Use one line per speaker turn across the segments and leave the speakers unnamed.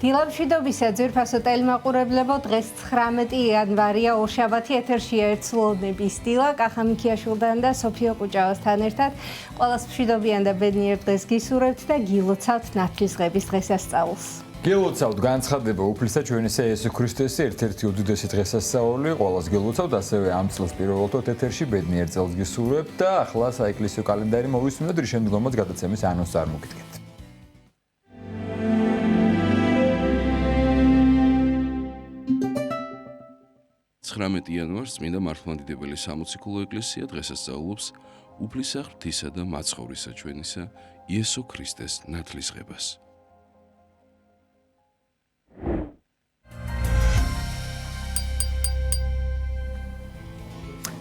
დილამშვიდობისა ძვირფასო ტელემაყურებლებო, დღეს 19 იანვარია, ორშაბათი, ეთერშია ერთსვლოვნების დილა, კახა მიქიაშვილთან და სოფიო კუჭავასთან ერთად. ყველას მშვიდობიან და ბედნიერ დღეს გისურვებთ და გილოცავთ ნათლისღების დღესასწაულს.
გილოცავთ განცხადება უფლისა ჩვენისა იესო ქრისტესის ერთ-ერთი უდიდესი დღესასწაული, ყველას გილოცავთ, ასევე ამ წელს პირველად ეთერში ბედნიერ წელს გისურვებთ და ახლა საეკლესიო კალენდარი მოვისმინოთ, რის შემდგომაც გადაცემის ანონსს წარმოგიდგენთ.
19 იანვარს წმინდა მართლმადიდებელი სამოციქულო ეკლესია დღესასწაულობს უფლისა ღვთისა და მაცხოვრისა ჩვენისა იესო ქრისტეს ნათლისღებას.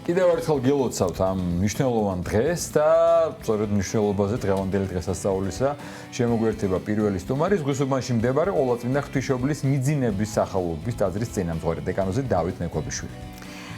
კიდევ ერთხელ გილოცავთ ამ მნიშვნელოვან დღეს და სწორედ მნიშვნელობაზე დღევანდელი დღესასწაულისა შემოგვიერთება პირველი სტუმარი, ზღვისუბანში მდებარე ყოვლადწმინდა ღვთისმშობლის მიძინების სახელობის ტაძრის წინამძღვარი დეკანოზი დავით მეკვაბიშვილი.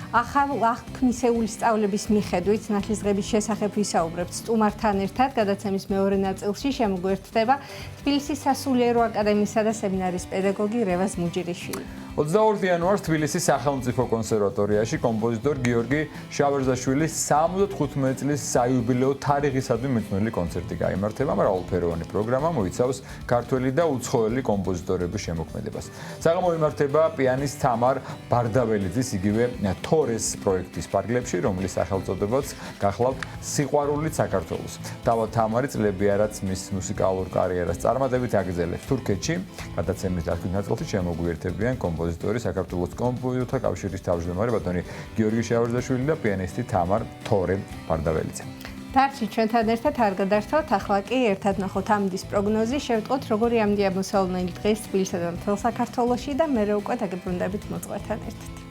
ახალ აღქმისეული სწავლების მიხედვით ნათლისღების შესახებ ვისაუბრებთ სტუმართან ერთად. გადაცემის მეორე ნაწილში შემოგვიერთდება თბილისის სასულიერო აკადემიისა და სემინარის პედაგოგი რევაზ მუჯირიშვილი.
22 იანვარს თბილისის სახელმწიფო კონსერვატორიაში კომპოზიტორ გიორგი შავერზაშვილის 75 წლის საიუბილეო თარიღისადმი მიძღვნილი კონცერტი გაიმართება. მრავალფეროვანი პროგრამა მოიცავს ქართველი და უცხოელი კომპოზიტორების შემოქმედებას. საღამო იმართება პიანის თამარ ბარდაველიძის იგივე თორეს პროექტის პარკლებში, რომლის სახელწოდებაც გახლავთ სიყვარულით საქართველოს. თავად თამარი წლებია, რაც მის მუსიკალურ კარიერას წარმატებით აგრძელებს თურქეთში. გადაცემის დასკვნის ნაწილში შემოგვიერთებიან კომპოზიტორი, საქართველოს კომპოზიტორთა კავშირის თავმჯდომარე ბატონი გიორგი შავერზაშვილი და პიანისტი თამარ თორე ბარდაველიძე.
დარჩით ჩვენთან ერთად, არ გადართოთ, ახლა კი ერთად ნახოთ ამინდის პროგნოზი, შევტყოთ როგორი ამინდია მოსალოდნელი დღეს თბილისსა და მთელ საქართველოში და მერე უკვე დაგებრუნდებით მოძღვართან ერთად.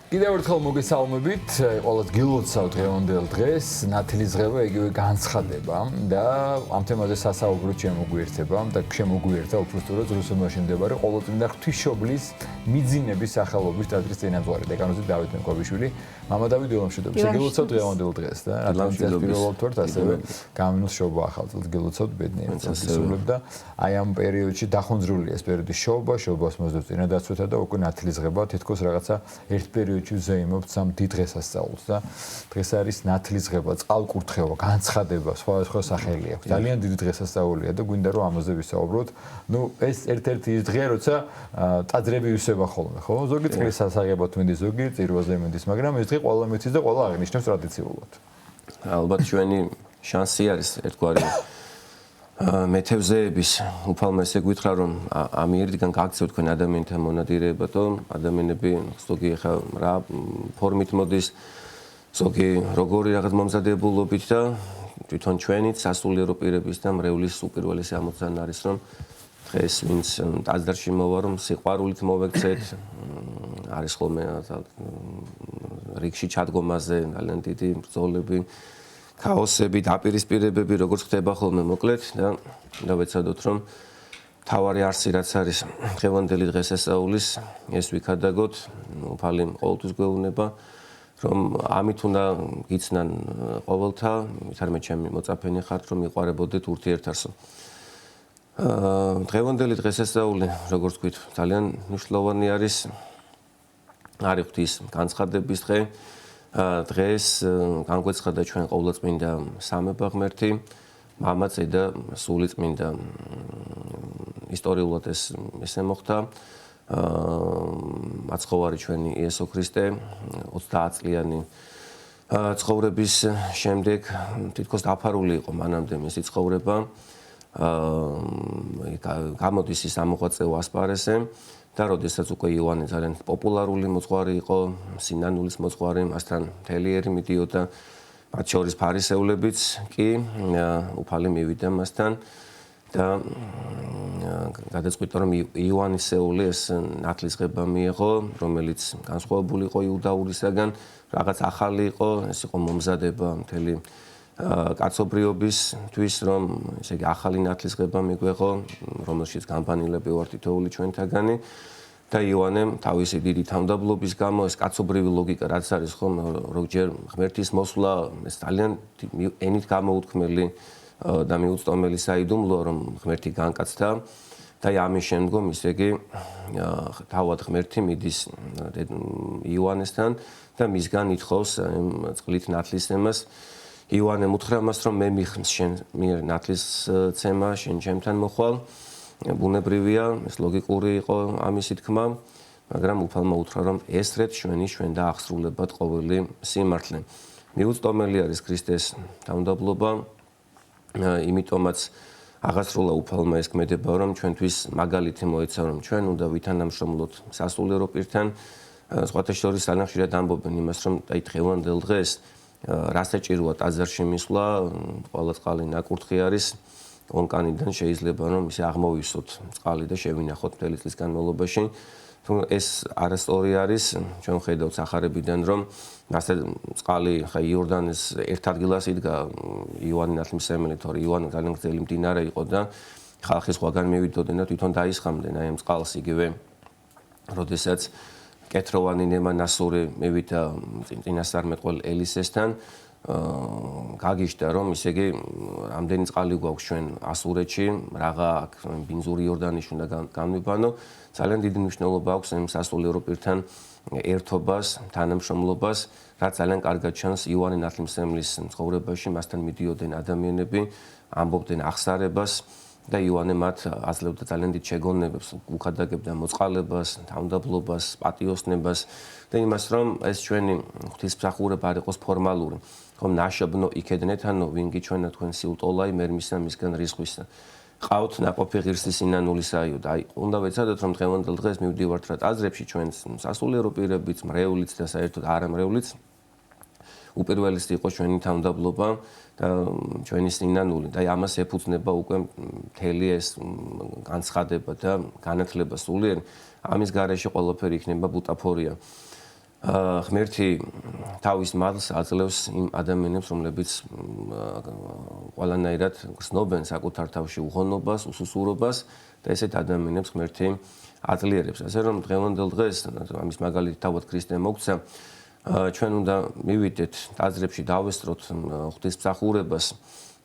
კიდევ ერთხელ მოგესალმებით, ყველას გილოცავ დღევანდელ დღეს, ნათლისღება იგივე განცხადება და ამ თემაზე სასაუბროდ შემოგვიერთება და შემოგვიერთა უბრალოდ რუსეთში მდებარე ყოველწლიური ღვთისმშობლის მიძინების სახელობის ტაძრის წინამძღვარი დეკანოზი დავით მეკობიშვილი. მამა დავით ველამშვიდობთ. გილოცავ დღევანდელ დღეს და რატომაც პირველად ვართ ასევე გამინოს შობა ახალწელს გილოცავთ ბედნიერად გასულებ და აი ამ პერიოდში დახუნძრულია ეს პერიოდი შობას მოსდევს წინადაცვეთა და უკვე ნათლისღება თითქოს რაღაცა ერთ პერიოდში ზეიმობთ სამ დიდ დღესასწაულს და დღეს არის ნათლისღება, წყალკურთხევა, განცხადება, სხვა სახელი აქვს. ძალიან დიდი დღესასწაულია და გვინდა რომ ამაზე ვისაუბროთ. ნუ ეს ერთ-ერთი ის დღეა, როცა ტაძრები ივსება ხოლმე, ხო? ზოგი წლის სასაღებად მინდის, ზოგი წირვაზე მინდის, მაგრამ ეს დღე ყველა მიცის და ყველა აღნიშნავს ტრადიციულად.
ალბათ ჩვენი შანსი არის ერთგვარი მეთევზეების უფალმა ესე გითხრა რომ ამიერიდან გაგცევთ თქვენ ადამიანთა მონადირეებად, რომ ადამიანები ზოგი ხა რა ფორმით მოდის, ზოგი როგორი რაღაც მომზადებულობით და თვითონ ჩვენით სასულიერო პირების და მრევლის უპირველესი ამოცანა არის რომ დღეს ვინც ტაძარში მოვა რომ სიყვარულით მოვექცეთ, არის ხოლმე რიგში ჩადგომაზე ძალიან დიდი ბრძოლები, ქაოსები, დაპირისპირებები, როგორც ხდება ხოლმე მოკლედ და ვეცადოთ რომ თავარი არსი რაც არის დღევანდელი დღესასწაულის ეს ვიქადაგოთ, უფალი ყოველთვის გვეუბნება რომ ამით უნდა გიცნან ყოველთა, მithარმე ჩემი მოწაფენი ხართ რომ იყარებოდეთ ურთიერთარსო. დღევანდელი დღესასწაული, როგორც ვთქვით, ძალიან მნიშვნელოვანი არის ღვთის განცხადების დღე. დღეს განგვეცხადა ჩვენ ყოვლადწმინდა სამება ღმერთი, მამა, დედა, სულიწმინდა. ისტორიულად ესე მოხდა. მაცხოვარი ჩვენი იესო ქრისტე 30 წლიანი ცხოვრების შემდეგ თითქოს დაფარული იყო მანამდე მისი ცხოვრება. გამოდის ის ამოღვაწეო ასპარესზე. და როდესაც უკვე იოანე ძალიან პოპულარული მოძღვარი იყო, სინანულის მოძღვარი, მასთან მთელი მიდიოდა, მათ შორის ფარისეულებიც კი უფალი მივიდა მასთან და გადაწყვიტა რომ იოანისეული ეს ნათლისღება მიიღო, რომელიც განსხვავებული იყო იუდაურისაგან, რაღაც ახალი იყო, ეს იყო მომზადება მთელი კაცობრიობისთვის, რომ ესე იგი ახალი ნათლისღება მიგვეღო, რომელშიც გამბანილები ვართ თითოეული ჩვენთაგანი და იოანემ თავისი დიდი თავმდაბლობის გამო ეს კაცობრივი ლოგიკა რაც არის ხომ როგორჯერ ღმერთის მოსვლა ეს ძალიან ენით გამოუთქმელი და მიუწვდომელი საიდუმლოა რომ ღმერთი განკაცდა და ამის შემდგომ ისე იგი თავად ღმერთი მიდის იოანესთან და მისგან ითხოვს წყლით ნათლისცემას. იოანემ უთხრა მას რომ მე მიხმს შენ მიერ ნათლისცემა შენ ჩემთან მოხვალ. ბუნებრივია, ეს ლოგიკური იყო ამისი თქმა, მაგრამ უფალმა უთხრა რომ ესრეთ ჩვენ და აღსრულებად ყოველი სიმართლე. მიუწვდომელი არის ქრისტეს თავმდაბლობა, იმიტომაც აღასრულა უფალმა ეს ქმედება რომ ჩვენთვის მაგალითი მოეცა რომ ჩვენ უნდა ვითანამშრომლოთ სასულიერო პირთან. სხვათა შორის სანახშირად ამბობენ იმას რომ აი დღევანდელ დღეს რა საჭიროა ტაძარში მისვლა, ყველა წყალი ნაკურთხი არის, ონკანიდან შეიძლება რომ ისე აღმოვისოთ წყალი და შევინახოთ მთელი წლის განმავლობაში. ეს არასწორი არის, ჩვენ ხედავთ სახარებიდან რომ ასე წყალი ხა იორდანეს ერთ ადგილას იდგა იოანე ნათლისმცემელი, თორე იოანე ძალიან გრძელი მდინარე იყო და ხალხი სხვაგან მივიდოდნენ და თვითონ დაისხამდნენ აი ამ წყალს იგივე, როდესაც კეთროვანი ნემანასური მივიდა წინასწარმეტყველ ელისესთან გაგიშდა რომ ისე იგი ამდენი წყალი გვაქვს ჩვენ ასურეთში, რაღა აქ ბინძური იორდანიშ უნდა განვიბანო, ძალიან დიდი მნიშვნელობა აქვს ამ სასულიერო პირთან ერთობას, თანამშრომლობას, რაც ძალიან კარგად ჩანს იოანე ნათლისმცემლის ცხოვრებაში, მასთან მიდიოდნენ ადამიანები, ამბობდნენ აღსარებას და იოანე მათ აძლევდა ძალიან დიდ შეგონებებს, უხადაგებდა მოწყალებას, თავმდაბლობას, პატიოსნებას და იმას, რომ ეს ჩვენი ღვთისმსახურება არ იყოს ფორმალური, რომ ნაშობნო იქედნეთანო, ვინგი ჩვენა თქვენ სიუტოლაი მერმისა მისგან რისხვისა. ყავთ ნაყოფი ღირსი სინანულისაიო და აი უნდა ვეცადოთ რომ დღევანდელ დღეს მივდივართ რა ტაძრებში ჩვენ სასულიერო პირებიც, მრევლიც და საერთოდ არამრევლიც უპირველეს იყო ჩვენი თავმდაბლობა და ჩვენი სინანული და ამას ეფუძნება უკვე მთელი ეს განცხადება და განათლება სულიერ ამის გარეშე ყველაფერი იქნება ბუტაფორია. ღმერთი თავის მადლს აძლევს იმ ადამიანებს, რომლებიც ყველანაირად გრძნობენ საკუთარ თავში უღონობას, უსუსურობას და ესეთ ადამიანებს ღმერთი აძლიერებს. ასე რომ დღევანდელ დღეს ამის მაგალითი თავად ქრისტემ მოგცა, ჩვენ უნდა მივიდეთ ტაძრებში დავესწროთ ღვთისმსახურებას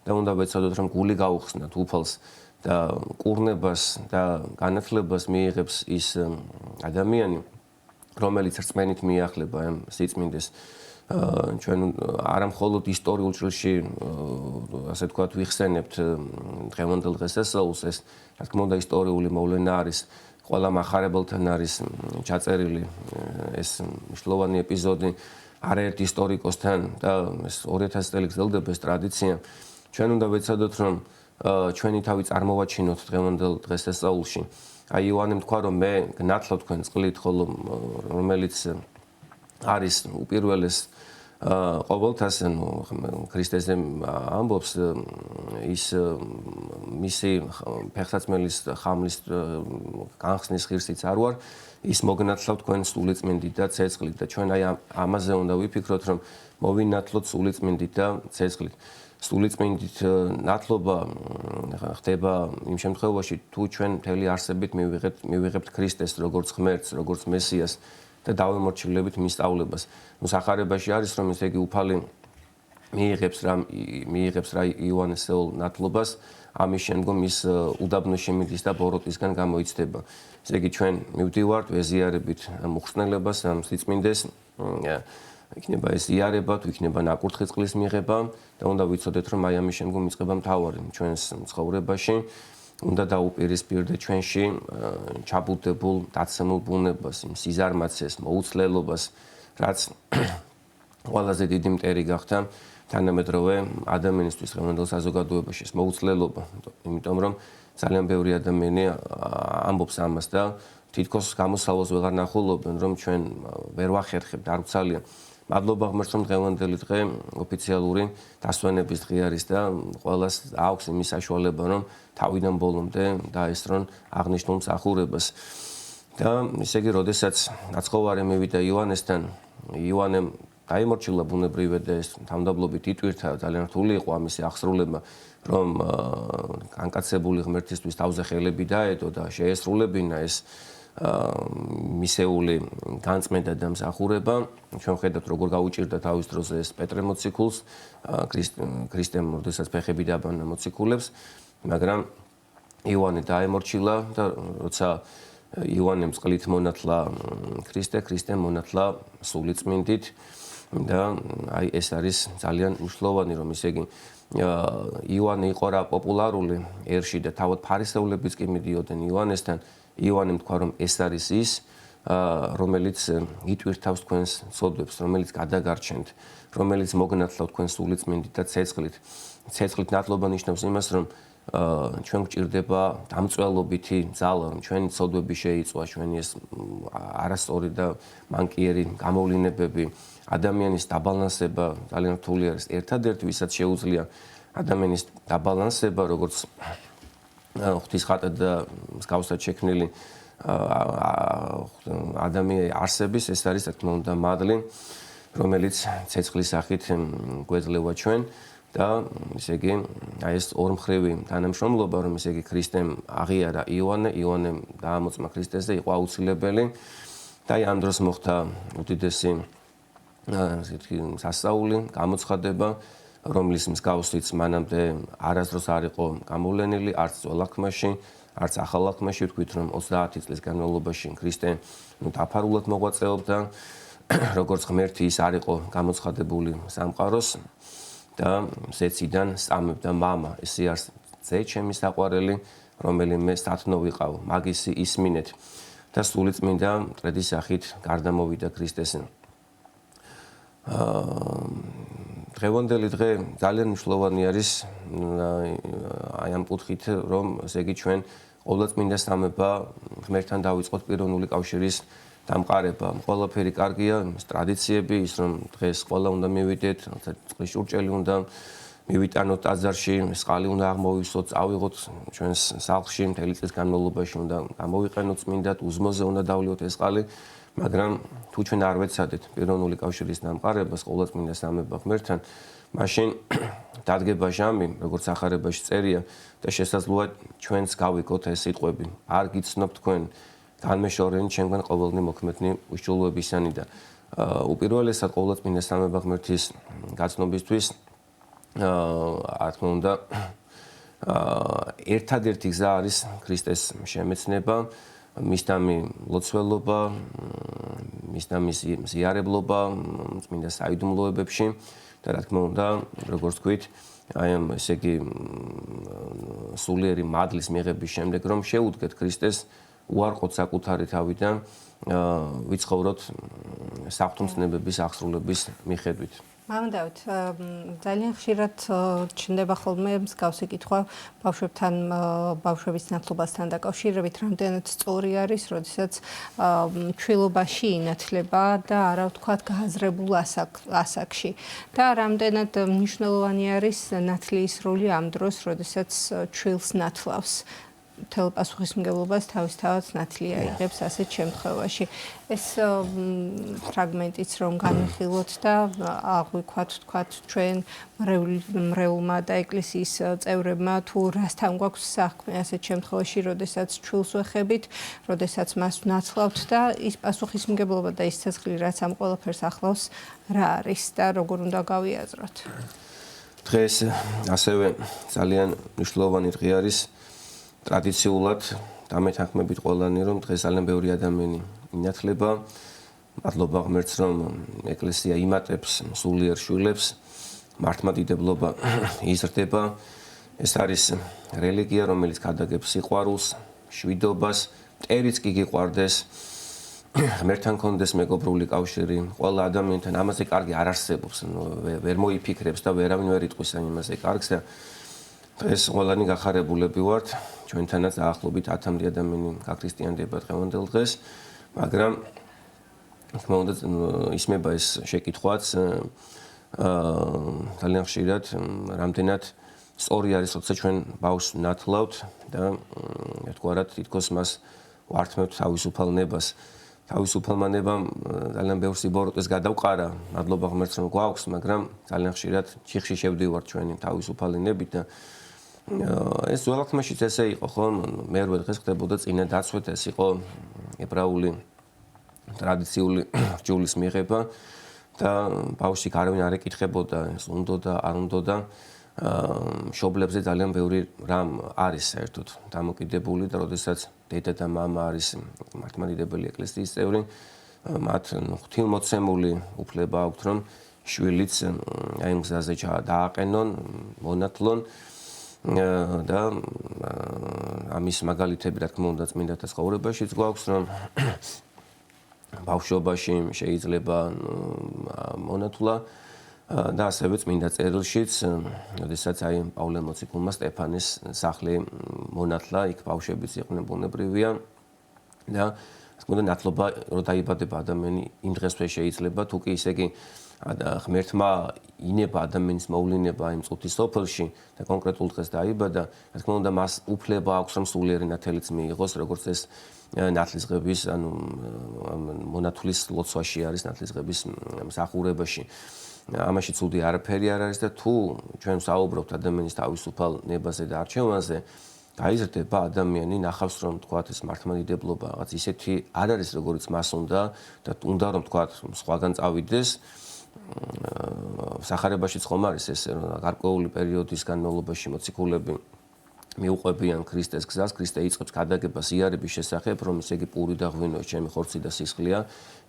და უნდა ვეცადოთ რომ გული გაუხსნათ უფალს და კურნებას და განათლებას მიიღებს ის ადამიანი, რომელიც რწმენით მიახლება ამ სიწმინდეს. ჩვენ არა მხოლოდ ისტორიულ ჭრილში ასე ვთქვათ ვიხსენებთ დღევანდელ დღესასწაულს, ეს რა თქმა უნდა ისტორიული მოვლენა არის, ყველა მახარებელთან არის ჩაწერილი ეს მნიშვნელოვანი ეპიზოდი არაერთ ისტორიკოსთან და ეს 2000 წელი გრძელდება ეს ტრადიცია. ჩვენ უნდა ვეცადოთ რომ ჩვენი თავი წარმოვაჩინოთ დღევანდელ დღესასწაულში. აი იოანემ თქვა რომ მე გნათლავ თქვენ წყლით, ხოლო რომელიც არის უპირველეს ყოველთას ქრისტეზე ამბობს ის მისი ფეხსაცმელის ხამლის განხსნის ღირსიც არ ვარ, ის მოგნათლავ თქვენ სულიწმინდით და ცეცხლით და ჩვენ აი ამაზე უნდა ვიფიქროთ რომ მოვინათლოთ სულიწმინდით და ცეცხლით. სულიწმინდით ნათლობა ხდება იმ შემთხვევაში თუ ჩვენ მთელი არსებით მივიღებთ ქრისტეს როგორც ღმერთს, როგორც მესიას და დავემორჩილებით მის სწავლებას. ნუ სახარებაში არის რომ ესე იგი უფალი მიიღებს რა იოანესეულ ნათლობას, ამის შემდგომ ის უდაბნო შემიდის და ბოროტისგან გამოიცდება. ესე იგი ჩვენ მივდივართ, ვეზიარებით ამ უხსნელებას, ამ სიწმინდეს, იქნება ეს იარება, თუ იქნება ნაკურთხი წყლის მიღება და უნდა ვიცოდეთ რომ აი ამის შემდგომ იწყება მთავარი ჩვენს ცხოვრებაში. უნდა დაუპირისპირდეთ ჩვენში ჩაბუდებულ დაცემულ ბუნებას, იმ სიზარმაცეს, მოუცლელობას, რაც ყველაზე დიდი მტერი გახდა თანამედროვე ადამიანისთვის დღევანდელ საზოგადოებაში ეს მოუცლელობა, იმიტომ რომ ძალიან ბევრი ადამიანი ამბობს ამას და თითქოს გამოსავალს ვეღარ ნახულობენ, რომ ჩვენ ვერ ვახერხებთ, არ ვცალია. მადლობა ღმერთს რომ დღევანდელი დღე ოფიციალური დასვენების დღე არის და ყველას აქვს იმის საშუალება რომ თავიდან ბოლომდე დაესწრონ აღნიშნულ მსახურებას. და ისე იგი, როდესაც ნაცხოვარი მივიდა იოანესთან, იოანემ დაიმორჩილა ბუნებრივად და ეს თავდაბლობით იტვირთა, ძალიან რთული იყო ამისი აღსრულება, რომ განკაცებული ღმერთისთვის თავზე ხელები დაედო და შეესრულებინა ეს მისეული განწმენდა და მსახურება. ჩვენ ხედავთ როგორ გაუჭირდა თავის დროზე ეს პეტრე მოციქულს, ქრისტემ როდესაც ფეხები დაბანა მოციქულებს, მაგრამ იოანე დაემორჩილა და როცა იოანემ წყლით მონათლა ქრისტე, ქრისტემ მონათლა სულიწმინდით და აი ეს არის ძალიან მნიშვნელოვანი რომ ისე იგი იოანე იყო რა პოპულარული ერში და თავად ფარისეულებიც კი მიდიოდნენ იოანესთან. იოანემ თქვა რომ ეს არის ის რომელიც იტვირთავს თქვენს ცოდვებს, რომელიც გადაგარჩენთ, რომელიც მოგნათლავ თქვენს სულიწმინდით და ცეცხლით. ცეცხლით ნათლობა ნიშნავს იმას, რომ ჩვენ გვჭირდება დამწველობითი ძალა, რომ ჩვენი ცოდვები შეიწვა, ჩვენი ეს არასწორი და მანკიერი გამოვლინებები, ადამიანის დაბალანსება ძალიან რთული არის. ერთადერთი ვისაც შეუძლია ადამიანის დაბალანსება, როგორც ღვთის ხატად და მსგავსად შექმნილი ადამიანი არსების, ეს არის რა თქმა უნდა მადლი, რომელიც ცეცხლის სახით გვეძლევა ჩვენ და ისე იგი აი ეს ორმხრივი თანამშრომლობა, რომ ისე იგი ქრისტემ აღიარა იოანემ დაამოწმა ქრისტესზე, იყო აუცილებელი და აი ამ დროს მოხდა უდიდესი სასწაული, გამოცხადება, რომლის მსგავსიც მანამდე არასდროს არ იყო გამოვლენილი, არც ძველ აღთქმაში, არც ახალ აღთქმაში. ვთქვით, რომ 30 წლის განმავლობაში ქრისტე დაფარულად მოღვაწეობდა, როგორც ღმერთი ის არ იყო გამოცხადებული სამყაროს და ზეციდან სწამებდა მამა, ესე არის ძე ჩემი საყვარელი, რომელიმე სტათნო ვიყავ, მაგისი ისმინეთ და სულიწმინდა მტრედის სახით გარდამოვიდა ქრისტესთან. დღევანდელი დღე ძალიან მნიშვნელოვანი არის აი ამ კუთხით, რომ ესე იგი ჩვენ ყოვლადწმინდა სამება ღმერთთან დავიწყოთ პიროვნული კავშირის დამყარება. ყველაფერი კარგია, ტრადიციები, ის რომ დღეს ყველა უნდა მივიდეთ, წყლის ჭურჭელი უნდა მივიტანოთ ტაძარში, წყალი უნდა აღმოვისოთ, წავიღოთ ჩვენს სახლში, მთელი წლის განმავლობაში უნდა გამოვიყენოთ წმინდად, უზმოზე უნდა დავლიოთ ეს წყალი, მაგრამ თუ ჩვენ არ ვეცადეთ პიროვნული კავშირის დამყარებას ყოვლადწმინდა სამება ღმერთთან, მაშინ დადგება ჟამი, როგორც ახარებაში წერია და შესაძლოა ჩვენც გავიკოთ ეს სიტყვები. არ გიცნობ თქვენ განმეშორენი ჩემგან ყოველდღე მოქმედნი უშუალოებისანი და უპირველესად ყოვლადწმინდა სამება ღმერთის გაცნობისთვის რა თქმა უნდა ერთადერთი გზა არის ქრისტეს შემეცნება, მისდამი ლოცველობა, მისდამი ზიარებლობა წმინდა საიდუმლოებებში და რა თქმა უნდა, როგორც ვთქვით, აი ამ ესე იგი სულიერი მადლის მიღების შემდეგ რომ შეუდგეთ ქრისტეს უარყოთ საკუთარი თავიდან ვიცხოვროთ საფრთხემწნებების აღსრულების მიხედვით.
მამდავთ, ძალიან ხშირად ჩნდება ხოლმე მსგავსი კითხვა ბავშვებთან, ბავშვების ნათლობასთან დაკავშირებით, რამდენად სწორი არის, როდესაც ჩვილობაში ინათლება და არა ვთქვათ გააზრებულ ასაკში. და რამდენად მნიშვნელოვანი არის ნათლიის როლი ამ დროს, როდესაც ჩვილს ნათლავს. მთელ პასუხისმგებლობას თავისთავად ნათლი აიღებს ასეთ შემთხვევაში. ეს ფრაგმენტიც რომ განვიხილოთ და აღვიქვათ თქვათ ჩვენ მრევლმა და ეკლესიის წევრებმა თუ რასთან გვაქვს საქმე ასეთ შემთხვევაში, როდესაც ჩვილს ვეხებით, როდესაც მას ვნათლავთ და ის პასუხისმგებლობა და ის ცეცხლი რაც ამ ყველაფერს ახლავს რა არის და როგორ უნდა გავიაზროთ.
დღეს ასევე ძალიან მნიშვნელოვანი დღე არის ტრადიციულად დამეთანხმებით ყველანი რომ დღეს ძალიან ბევრი ადამიანი ინათლება, მადლობა ღმერთს რომ ეკლესია იმატებს სულიერ შვილებს, მართლმადიდებლობა იზრდება, ეს არის რელიგია რომელიც გადაგებს სიყვარულს, შვიდობას, მტერიც კი გიყვარდეს, ღმერთთან კონდეს მეგობრული კავშირი, ყველა ადამიანთან ამაზე კარგი არ არსებობს, ვერ მოიფიქრებს და ვერავინ ვერ იტყვის ამაზე კარგს და დღეს ყველანი გახარებულები ვართ, ჩვენთანაც დაახლოებით 10-მდე ადამიანი გაქრისტიანდება დღევანდელ დღეს, მაგრამ თქმა უნდა ისმება ეს შეკითხვაც ძალიან ხშირად, რამდენად სწორი არის, როცა ჩვენ ბავშვს ნათლავთ და ერთგვარად თითქოს მას ვართმევთ თავისუფალ ნებას. თავისუფალმა ნებამ ძალიან ბევრ სიბოროტეს გადავყარა, მადლობა ღმერთს რომ გვაქვს, მაგრამ ძალიან ხშირად ჩიხში შევდივართ ჩვენი თავისუფალი ნებით და ეს ძველთმაშიც ესე იყო, ხო? მერვე დღეს ხდებოდა წინა დაცვით, ეს იყო ებრაული ტრადიციული რჯულის მიღება და ბავშვი არავინ არ ეკითხებოდა, ეს უნდოდა, არ უნდოდა. მშობლებზე ძალიან ბევრი რამ არის საერთოდ დამოკიდებული და როდესაც დედა და მამა არის მართლმადიდებელი ეკლესიის წევრი, მათ ღვთილმოცემული უფლება აქვთ, რომ შვილიც აი ამ გზაზე დააყენონ, მონათლონ და ამის მაგალითები რა თქმა უნდა წმინდათა ცხოვრებაშიც გვაქვს, რომ ბავშვობაში შეიძლება მონათლა და ასევე წმინდა წერილშიც, როდესაც აი პავლე მოციქულმა სტეფანეს სახლი მონათლა, იქ ბავშვებიც იყვნენ ბუნებრივია და თქმა უნდა ნათლობა რო დაიბადება ადამიანი იმ დღესვე შეიძლება, თუ კი ისე კი ღმერთმა ინება ადამიანის მოვლინება იმ წუთის სოფელში და კონკრეტულ დღეს დაიბადა, რა თქმა უნდა მას უფლება აქვს რომ სულიერი ნათელიც მიიღოს, როგორც ეს ნათლისღების, ანუ მონათლის ლოცვაში არის ნათლისღების მსახურებაში. ამაში ცუდი არაფერი არ არის და თუ ჩვენ ვსაუბრობთ ადამიანის თავისუფალ ნებაზე და არჩევანზე, გაიზრდება ადამიანი, ნახავს რომ თქვათ ეს მართლმადიდებლობა რაღაც ისეთი არ არის როგორც მას უნდა და უნდა რომ თქვათ სხვაგან წავიდეს. სახარებაშიც ხომ არის ესე რომ გარკვეული პერიოდის განმავლობაში მოციქულები მიუყვებიან ქრისტეს გზას, ქრისტე იწყებს გადაგებას იარების შესახებ, რომ ესე იგი პური და ღვინო ჩემი ხორცი და სისხლია,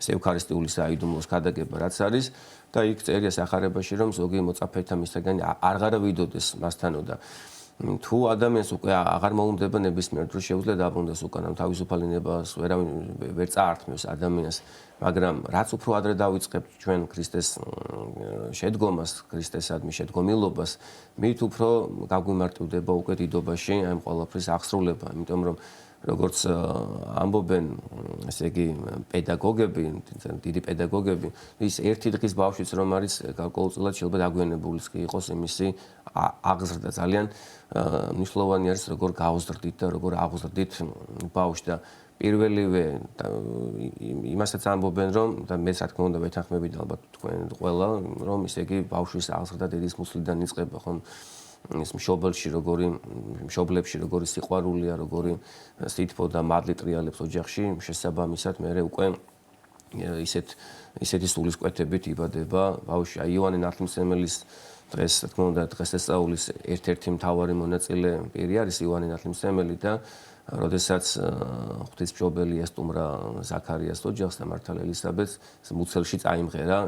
ეს ევქარისტიული საიდუმლოს გადაგება რაც არის და იქ წერია სახარებაში, რომ ზოგი მოწაფეთა მისაგანი აღარ ვიდოდეს მასთანო და თუ ადამიანს უკვე აღარ მოუნდება ნებისმიერ დროს შეუძლია დაბრუნდეს უკან, ამ თავისუფალი ნებას ვერავინ ვერ წაართმევს ადამიანს, მაგრამ რაც უფრო ადრე დავიწყებთ ჩვენ ქრისტეს შედგომას, ქრისტესადმი შედგომილობას, მით უფრო გაგვიმარტივდება უკვე დიდობაში ამ ყველაფრის აღსრულება, იმიტომ რომ როგორც ამბობენ, ესე იგი პედაგოგები, დიდი პედაგოგები, ის ერთი დღის ბავშვიც რომ არის გარკვეულწილად შეიძლება დაგვიანებულიც კი იყოს იმისი აღზრდა ძალიან მნიშვნელოვანი არის როგორ გავზრდით და როგორ აღზრდით ბავშვს და პირველივე იმასაც ამბობენ რომ და მე რა თქმა უნდა ვეთანხმებით ალბათ თქვენ ყველა რომ ისე იგი ბავშვის აღზრდა დედის მუცლიდან იწყება ხომ ის მშობლებში როგორი სიყვარულია, როგორი სითბო და მადლი ტრიალებს ოჯახში, შესაბამისად მე უკვე ისეთი სულისკვეთებით იბადება ბავშვი. იოანე ნათლისმცემელის დღეს, რა თქმა უნდა, დღესასწაულის ერთ-ერთი მთავარი მონაწილე პირი არის იოანე ნათლისმცემელი და როდესაც ღვთისმშობელი ესტუმრა ზაქარიას ოჯახს და მართალ ელისაბედს მუცელში წაიმღერა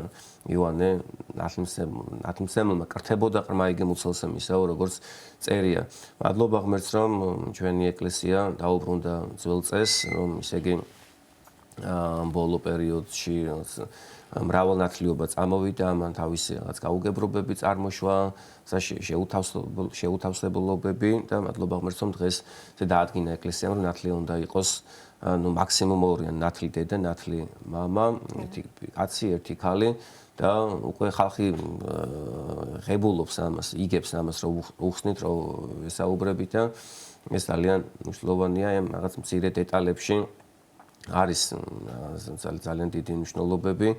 იოანე ნათლისმცემელმა კრთებოდა ყრმა იგი მუცელსა მისაო როგორც წერია. მადლობა ღმერთს რომ ჩვენი ეკლესია დაუბრუნდა ძველ წესს, რომ ისე იგი ბოლო პერიოდში მრავალნათლიობა წამოვიდა, მან თავისი რაღაც გაუგებრობები წარმოშვა, შეუთავსებლობები და მადლობა ღმერთს რომ დღეს დაადგინა ეკლესიამ რომ ნათლია უნდა იყოს მაქსიმუმ ორი, ნათლი დედა, ნათლი მამა, ერთი კაცი, ერთი ქალი და უკვე ხალხი ღებულობს ამას, იგებს ამას რომ უხსნით, რომ ესაუბრებით და ეს ძალიან მნიშვნელოვანია ამ რაღაც მცირე დეტალებში. არის ძალიან დიდი მნიშვნელობები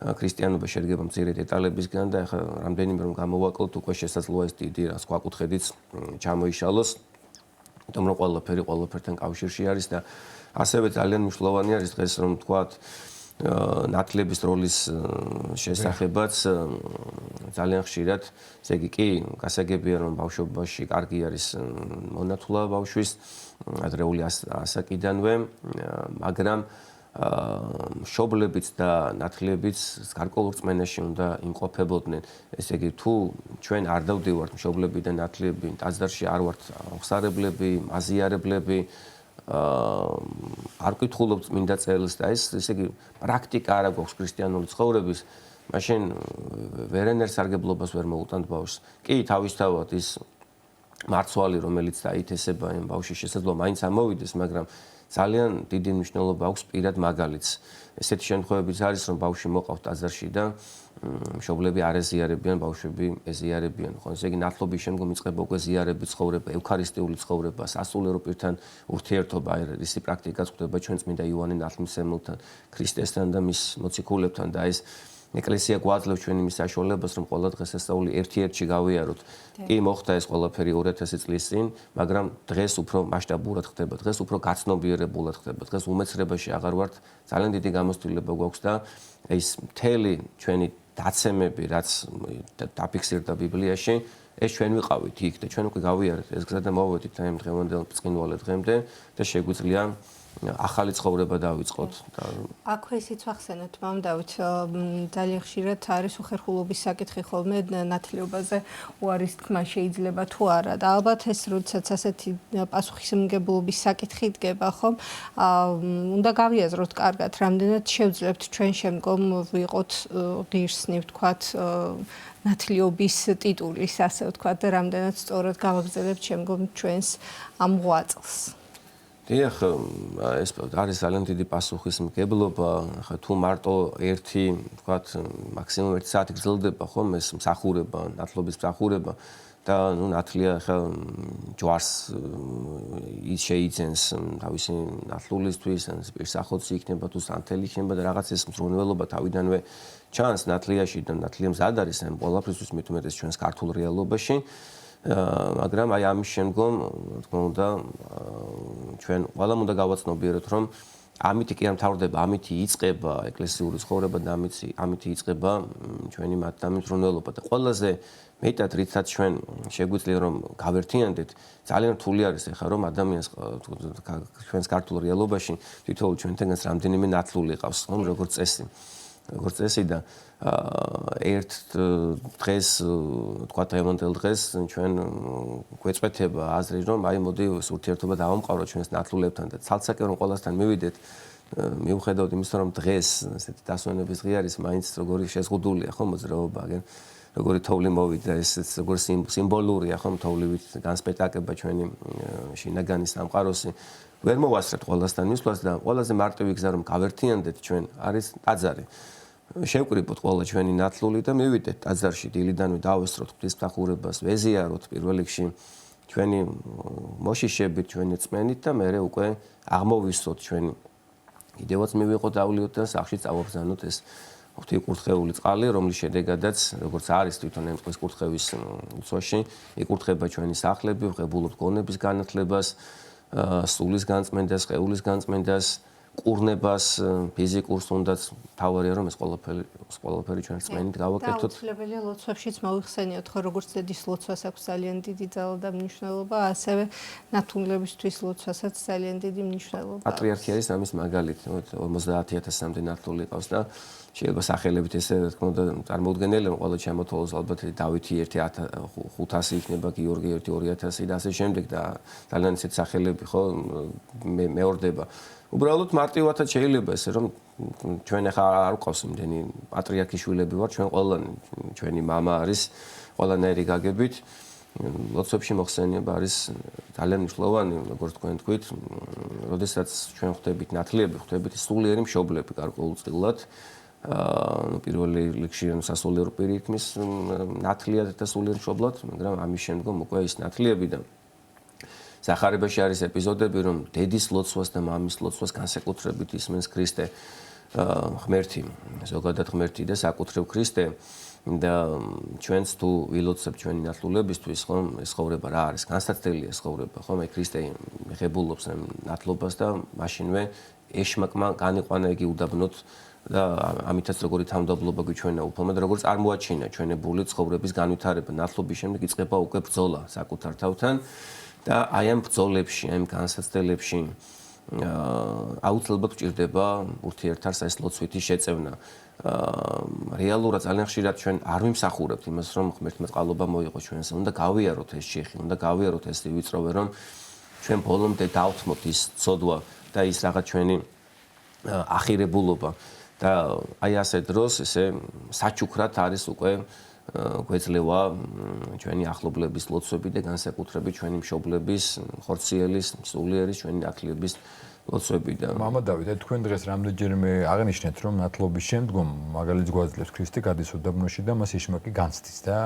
ქრისტიანობა შედგება მცირე დეტალებისგან და ახლა რამდენიმე რომ გამოვაკლოთ უკვე შესაძლოა ეს დიდი რა სხვა კუთხედიც ჩამოიშალოს იმიტომ რომ ყველაფერთან კავშირში არის და ასევე ძალიან მნიშვნელოვანი არის დღეს რომ თქვათ ნათლების როლის შესახებაც ძალიან ხშირად ესე იგი კი გასაგებია რომ ბავშვობაში კარგი არის მონათულა ბავშვის ადრეული ასაკიდანვე მაგრამ მშობლებიც და ნათლიებიც გარკვეულ რწმენაში უნდა იმყოფებოდნენ ესე იგი თუ ჩვენ არ დავდივართ მშობლები და ნათლიები ტაძარში არ ვართ აღსარებლები მაზიარებლები არ კითხულობთ წმინდა წერილს და ესე იგი პრაქტიკა არ აქვს ქრისტიანული ცხოვრების მაშინ ვერანაირ სარგებლობას ვერ მოუტანთ ბავშვს კი თავისთავად ის მარცვალი რომელიც დაითესება იმ ბავშვის შესაძლოა მაინც ამოვიდეს მაგრამ ძალიან დიდი მნიშვნელობა აქვს პირად მაგალითს ესეთი შემთხვევებიც არის რომ ბავშვი მოყავთ ტაძარში და მშობლები არ ეზიარებიან ბავშვები ეზიარებიან ხო ესე იგი ნათლობის შემდგომ იწყება უკვე ზიარების ცხოვრება ევქარისტიული ცხოვრება სასულიერო პირთან ურთიერთობა ისი პრაქტიკაც ხდება ჩვენ წმინდა იოანე ნათლისმცემელთან ქრისტესთან და მის მოციქულებთან და ეს ეკლესია გვაძლევს ჩვენ იმის საშუალებას რომ ყველა დღესასწაული ერთ-ერთში გავიაროთ. კი მოხდა ეს ყველაფერი 2000 წლის წინ, მაგრამ დღეს უფრო მასშტაბურად ხდება, დღეს უფრო გაცნობიერებულად ხდება, დღეს უმეცრებაში აღარ ვართ, ძალიან დიდი გამოცდილება გვაქვს და ეს მთელი ჩვენი დაცემები, რაც დაფიქსირდა ბიბლიაში, ეს ჩვენ ვიყავით იქ და ჩვენ უკვე გავიარეთ ეს გზა და მოვედით ამ დღევანდელ ბრწყინვალე დღემდე და შეგვიძლია ახალი ცხოვრება დავიწყოთ და
აქვე ისიც ვახსენოთ მამდავით ძალიან ხშირად არის უხერხულობის საკითხი ხოლმე ნათლიობაზე უარის თქმა შეიძლება თუ არა და ალბათ ეს როდესაც ასეთი პასუხისმგებლობის საკითხი დგება ხომ უნდა გავიაზროთ კარგად რამდენად შევძლებთ ჩვენ შემდგომ ვიყოთ ღირსნი ვთქვათ ნათლიობის ტიტულის ასე ვთქვათ და რამდენად სწორად გავაგრძელებთ შემდგომ ჩვენს ამ ღვაწლს
დიახ, ეს არის ძალიან დიდი პასუხისმგებლობა, ხა თუ მარტო ერთი, ვთქვათ, მაქსიმუმ 1 საათი გრძელდება ხომ ეს მსახურება, ნათლობის მსახურება და ნუ ნათლია ხა ჯვარს ის შეიძენს თავისი ნათლულისთვის, პირსახოცი იქნება თუ სანთელი იქნება და რაღაც ეს მზრუნველობა თავიდანვე ჩანს ნათლიაში და ნათლია მზად არის ამ ყველაფრისთვის მით უმეტეს ჩვენს ქართულ რეალობაში. მაგრამ აი ამის შემდგომ თქმა უნდა ჩვენ ყველამ უნდა გავაცნობიეროთ რომ ამითი კი არ მთავრდება, ამითი იწყება ეკლესიური ცხოვრება და ამითი იწყება ჩვენი მათდამიმზრუნველობა და ყველაზე მეტად რითაც ჩვენ შეგვიძლია რომ გავერთიანდეთ ძალიან რთული არის ახლა რომ ადამიანს ჩვენს ქართულ რეალობაში თითოეულ ჩვენთანაც რამდენიმე ნათლული ყავს ხომ როგორც წესი და ერთ დღეს თქვა დღევანდელ დღეს ჩვენ გვეწყვეტება აზრი რომ აი მოდი ეს ურთიერთობა დავამყაროთ ჩვენს ნათლულებთან და ცალ-ცალკე რომ ყველასთან მივიდეთ მიუხედავად იმისა რომ დღეს ესეთი დასვენების დღე არის მაინც როგორი შეზღუდულია ხო მოძრაობა როგორი თოვლი მოვიდა ეს როგორი სიმბოლურია ხო თოვლივით განსპეტაკება ჩვენი შინაგანი სამყაროსი ვერ მოვასწრებთ ყველასთან მისვლას და ყველაზე მარტივი გზა რომ გავერთიანდეთ ჩვენ არის ტაძარი. შევკრიბოთ ყველა ჩვენი ნათლული და მივიდეთ ტაძარში დილიდანვე დავესწროთ ღვთისმსახურებას, ვეზიაროთ პირველ რიგში ჩვენი მოშიშებით, ჩვენი წმენით და მერე უკვე აღმოვისწოთ ჩვენი კიდევაც მივიღოთ ავლიოთ და სახში წავაბრძანოთ ეს ღვთისკურთხეული წყალი, რომლის შედეგადაც როგორც არის თვითონ ამ წყლის კურთხევის უცხოში, იკურთხება ჩვენი სახლები, ვღებულობთ გონების განათლებას, სულის განწმენდას, სხეულის განწმენდას, კურნებას, ფიზიკურს თუნდაც თავარია რომ ეს ყველაფერი ჩვენ წმენით გავაკეთოთ.
აუცილებელია ლოცვებშიც მოიხსენიოთ, ხო როგორც დედის ლოცვას აქვს ძალიან დიდი ძალა და მნიშვნელობა, ასევე ნათლულებისთვის ლოცვასაც ძალიან დიდი მნიშვნელობა.
პატრიარქი არის ამის მაგალითი, 50,000-მდე ნათლული ყავს და შეიძლება სახელებით ესე რა თქმა უნდა წარმოუდგენელი ყველა შემოთვალოს ალბათ დავითი 1,500 იქნება, გიორგი 1,200 და ასე შემდეგ და ძალიან ისეთ სახელები ხო მეორდება. უბრალოდ მარტივადაც შეიძლება ესე რომ ჩვენ ახლა არ გვყავს იმდენი პატრიარქის შვილები ვარ, ჩვენ ყველანი ჩვენი მამა არის ყველანაირი გაგებით. ლოცვებში მოხსენება არის ძალიან მნიშვნელოვანი, როგორც თქვენ თქვით, როდესაც ჩვენ ხვდებით ნათლიები, ხვდებით სულიერი მშობლები გარკვეულწილად. პირველი რიგში სასულიერო პირიქმის ნათლიად და სულიერ მშობლად, მაგრამ ამის შემდგომ უკვე ის ნათლიები და სახარებაში არის ეპიზოდები, რომ დედის ლოცვას და მამის ლოცვას განსაკუთრებით ისმენს ქრისტე ღმერთი, ზოგადად ღმერთი და საკუთრებ ქრისტე და ჩვენც თუ ვილოცებთ ჩვენი ნათლულებისთვის, ხომ ეს ხოვრება რა არის? განსაცდელია ეს ხოვრება, ხომ? აი ქრისტე მიღებულობს ამ ნათლობას და მაშინვე ეშმაკმა განიყვანა იგი უდაბნოთ და ამითაც როგორი თავმდაბლობა გვიჩვენა უფალმა და როგორც წარმოაჩინა ჩვენებული ცხოვრების განვითარება ნათლობის შემდეგ იწყება უკვე ბრძოლა საკუთარ თავთან და აი ამ ბრძოლებში, ამ განსაცდელებში აუცილებლად გვჭირდება ურთიერთარს ეს ლოცვითი შეწევნა. რეალურად ძალიან ხშირად ჩვენ არ ვიმსახურებთ იმას, რომ ღმერთმა წყალობა მოიღოს ჩვენს, უნდა გავიაროთ ეს შეხი, უნდა გავიაროთ ეს ვიწროვე, რომ ჩვენ ბოლომდე დავთმოთ ის ცოდვა და ის რაღაც ჩვენი ახირებულობა და აი ასე დროს ესე საჩუქრად არის უკვე გვეძლევა ჩვენი ახლობლების ლოცვები და განსაკუთრებით ჩვენი მშობლების, ხორციელის, სულიერის, ჩვენი ნათლიების ლოცვები და
მამა დავით, თქვენ დღეს რამდენჯერმე აღნიშნეთ, რომ ნათლობის შემდგომ მაგალითს გვაძლევს ქრისტე გადის უდაბნოში და მას ეშმაკი განცდის და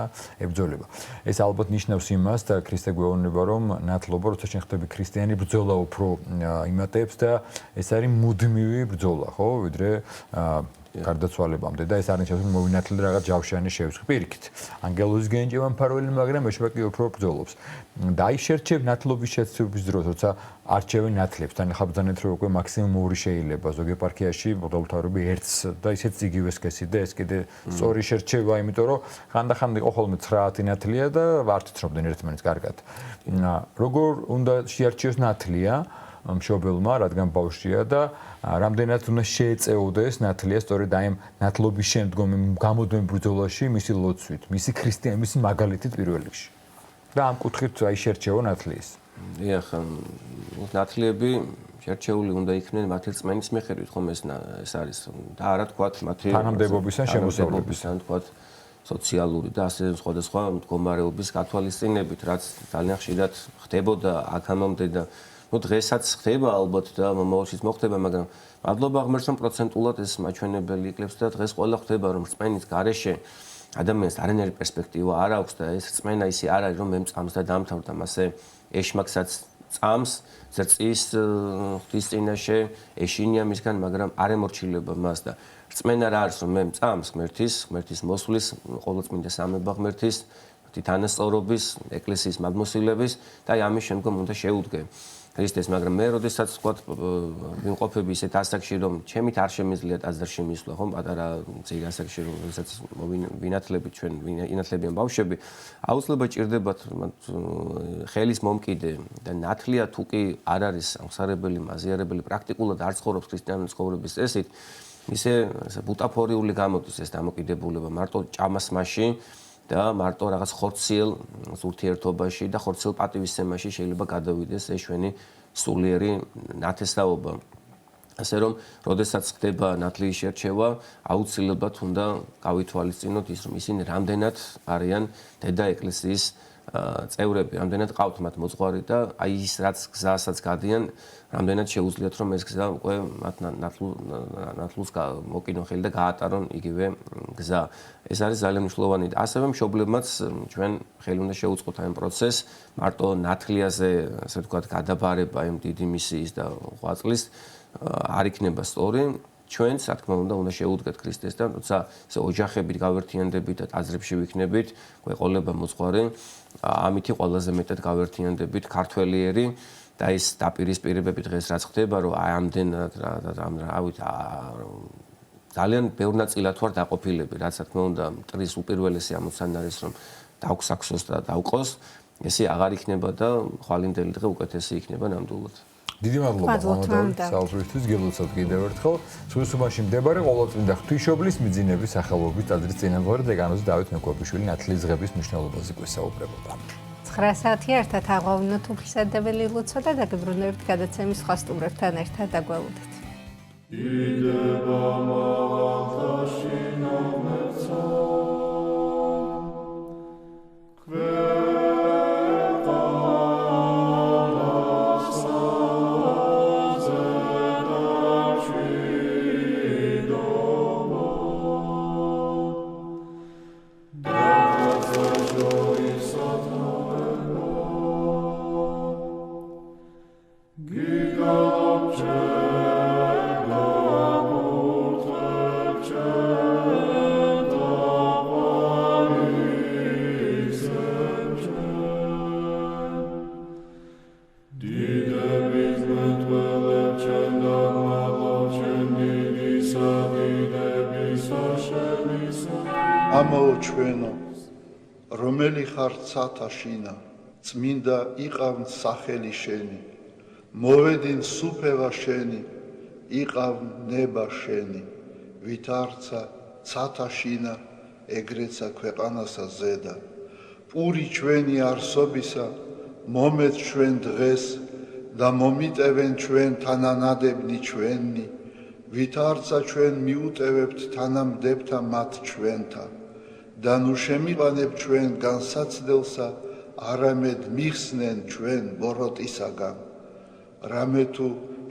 ებრძოლება. ეს ალბათ ნიშნავს იმას და ქრისტე გვეუბნება, რომ ნათლობა, როცა შენ ხდები ქრისტიანი ბრძოლა უფრო იმატებს და ეს არის მუდმივი ბრძოლა, ხო, ვიდრე გარდაცვალებამდე და ეს არ ნიშნავს რომ მოვინათლე რაღაც ჯავშანი შევსხი პირიქით. ანგელოზის გენჯება მფარველი, მაგრამ ეშმაკი უფრო ბრძოლობს. და აი შერჩევ ნათლობის შეცდომის დროს, როცა არჩევენ ნათლებს, თან ხაბძანეთ რომ უკვე მაქსიმუმ 2 შეიძლება ზოგ ეპარქიაში მღვდელმთავრები 1-ს და ისეც იგივეს კესი და ეს კიდე სწორი შერჩევა, იმიტომ რომ ხანდახან იყო ხოლმე 9 ნათლია და ვართით რომდნენ ერთმანეთს კარგად. როგორ უნდა შეარჩიოს ნათლია მშობელმა, რადგან ბავშვია და რამდენად უნდა შეეწეოდეს ნათლია სწორედ აი ამ ნათლობის შემდგომ გამოდმენ ბრძოლაში მისი ლოცვით, მისი ქრისტიანი, მისი მაგალითით პირველ რიგში. და ამ კუთხით აი შერჩევა ნათლიის.
დიახ, ნათლიები შერჩეული უნდა იქნენ მათი რწმენის მიხედვით, ხომ ეს არის და არა თქვათ მათი
თანამდებობის ან შემოსავლების
ან თქვათ სოციალური და ასე სხვადასხვა მდგომარეობის გათვალისწინებით, რაც ძალიან ხშირად ხდებოდა აქამდე და ну დღესაც ხდება ალბათ და მომავალშიც მოხდება, მაგრამ მადლობა ღმერთს რომ პროცენტულად ეს მაჩვენებელი იკლებს და დღეს ყველა ხდება რომ რწმენის გარეშე ადამიანს არანაირი პერსპექტივა არ აქვს და ეს რწმენა ისე არ არის რომ მე მწამს და დამთავრდა, მასე ეშმაკსაც წამს, ზრწის ღვთის წინაშე, ეშინია მისგან, მაგრამ არ ემორჩილება მას და რწმენა რა არის რომ მე მწამს ღმერთის მოსვლის, ყოვლადწმინდა სამება ღმერთის, თანასწორობის, ეკლესიის მადმოსილების და აი ამის შემდგომ უნდა შეუდგე ქრისტეს, მაგრამ მე როდესაც ვთქვათ ვიმყოფები ისეთ ასაკში, რომ ჩემით არ შემიძლია ტაძარში მისვლა, ხომ, პატარა ძირ ასაკში, როდესაც ვინათლებით ჩვენ, ვინათლებიან ბავშვები, აუცილებლად ჭირდებათ ხელის მომკიდე და ნათლია თუ კი არ არის აღსარებელი, მაზიარებელი, პრაქტიკულად არ ცხოვრობს ქრისტიანული ცხოვრების წესით, ისე ბუტაფორიული გამოდის ეს დამოკიდებულება მარტო ჭამასმაში და მარტო რაღაც ხორციელ ურთიერთობაში და ხორციელ პატივისცემაში შეიძლება გადავიდეს ეს ჩვენი სულიერი ნათესაობა. ასე რომ, როდესაც ხდება ნათლიის შერჩევა, აუცილებლად უნდა გავითვალისწინოთ ის, რომ ისინი რამდენად არიან დედა ეკლესიის წევრები რამდენად ყავთ მათ მოძღვარი და აი ის რაც გზასაც გადიან რამდენად შეუძლიათ რომ ეს გზა უკვე მათ ნათლულს მოკინონ ხელი და გაატარონ იგივე გზა. ეს არის ძალიან მნიშვნელოვანი. ასევე მშობლებმაც ჩვენ ხელი უნდა შეუწყოთ ამ პროცესს მარტო ნათლიაზე ასე ვთქვათ გადაბარება იმ დიდი მისიის და ღვაწლის არ იქნება სწორი. ჩვენც რა თქმა უნდა შეუდგეთ ქრისტესთან, როცა ესე ოჯახებით გავერთიანდებით და ტაძრებში ვიქნებით, გვეყოლება მოძღვარი, ამითი ყველაზე მეტად გავერთიანდებით ქართველიერი და ის დაპირისპირებები დღეს რაც ხდება, რომ აი ამდენად რავით ძალიან ბევრ ნაწილად ვარ დაყოფილები, რაც რა თქმა უნდა მტრის უპირველესი ამოცანა არის რომ დავქსაქსოს და დავყოს, ესე აღარ იქნება და ხვალინდელი დღე უკეთესი იქნება ნამდვილად.
დიდი მადლობა საუბრისთვის გილოცავთ კიდევ ერთხელ. სულისუბანში მდებარე ყოვლადწმინდა ღვთისმშობლის მიძინების სახელობის ტაძრის წინამძღვარი დეკანოზი დავით მეკვებიშვილი ნათლისღების მნიშვნელობაზე გვესაუბრებოდა.
9 საათი ერთად აღვავნოთ უფლისადებელი ლოცვა და დაგებრუნებთ გადაცემის სხვა სტუმრებთან ერთად დაგველოდეთ. დიდება მაღალთაში ნომერცა
ამაო ჩვენო, რომელი ხარ ცათა შინა, წმინდა იყავ სახელი შენი, მოვედინ სუფევა შენი, იყავ ნება შენი, ვითარცა ცათა შინა, ეგრეცა ქვეყანასა ზედა, პური ჩვენი არსობისა, მომეც ჩვენ დღეს და მომიტევენ ჩვენ თანანადებნი ჩვენი, ვითარცა ჩვენ მიუტევებთ თანამდებთა მათ ჩვენთა და ნუ შემიყვანებ ჩვენ განსაცდელსა არამედ მიხსნენ ჩვენ ბოროტისაგან რამე თუ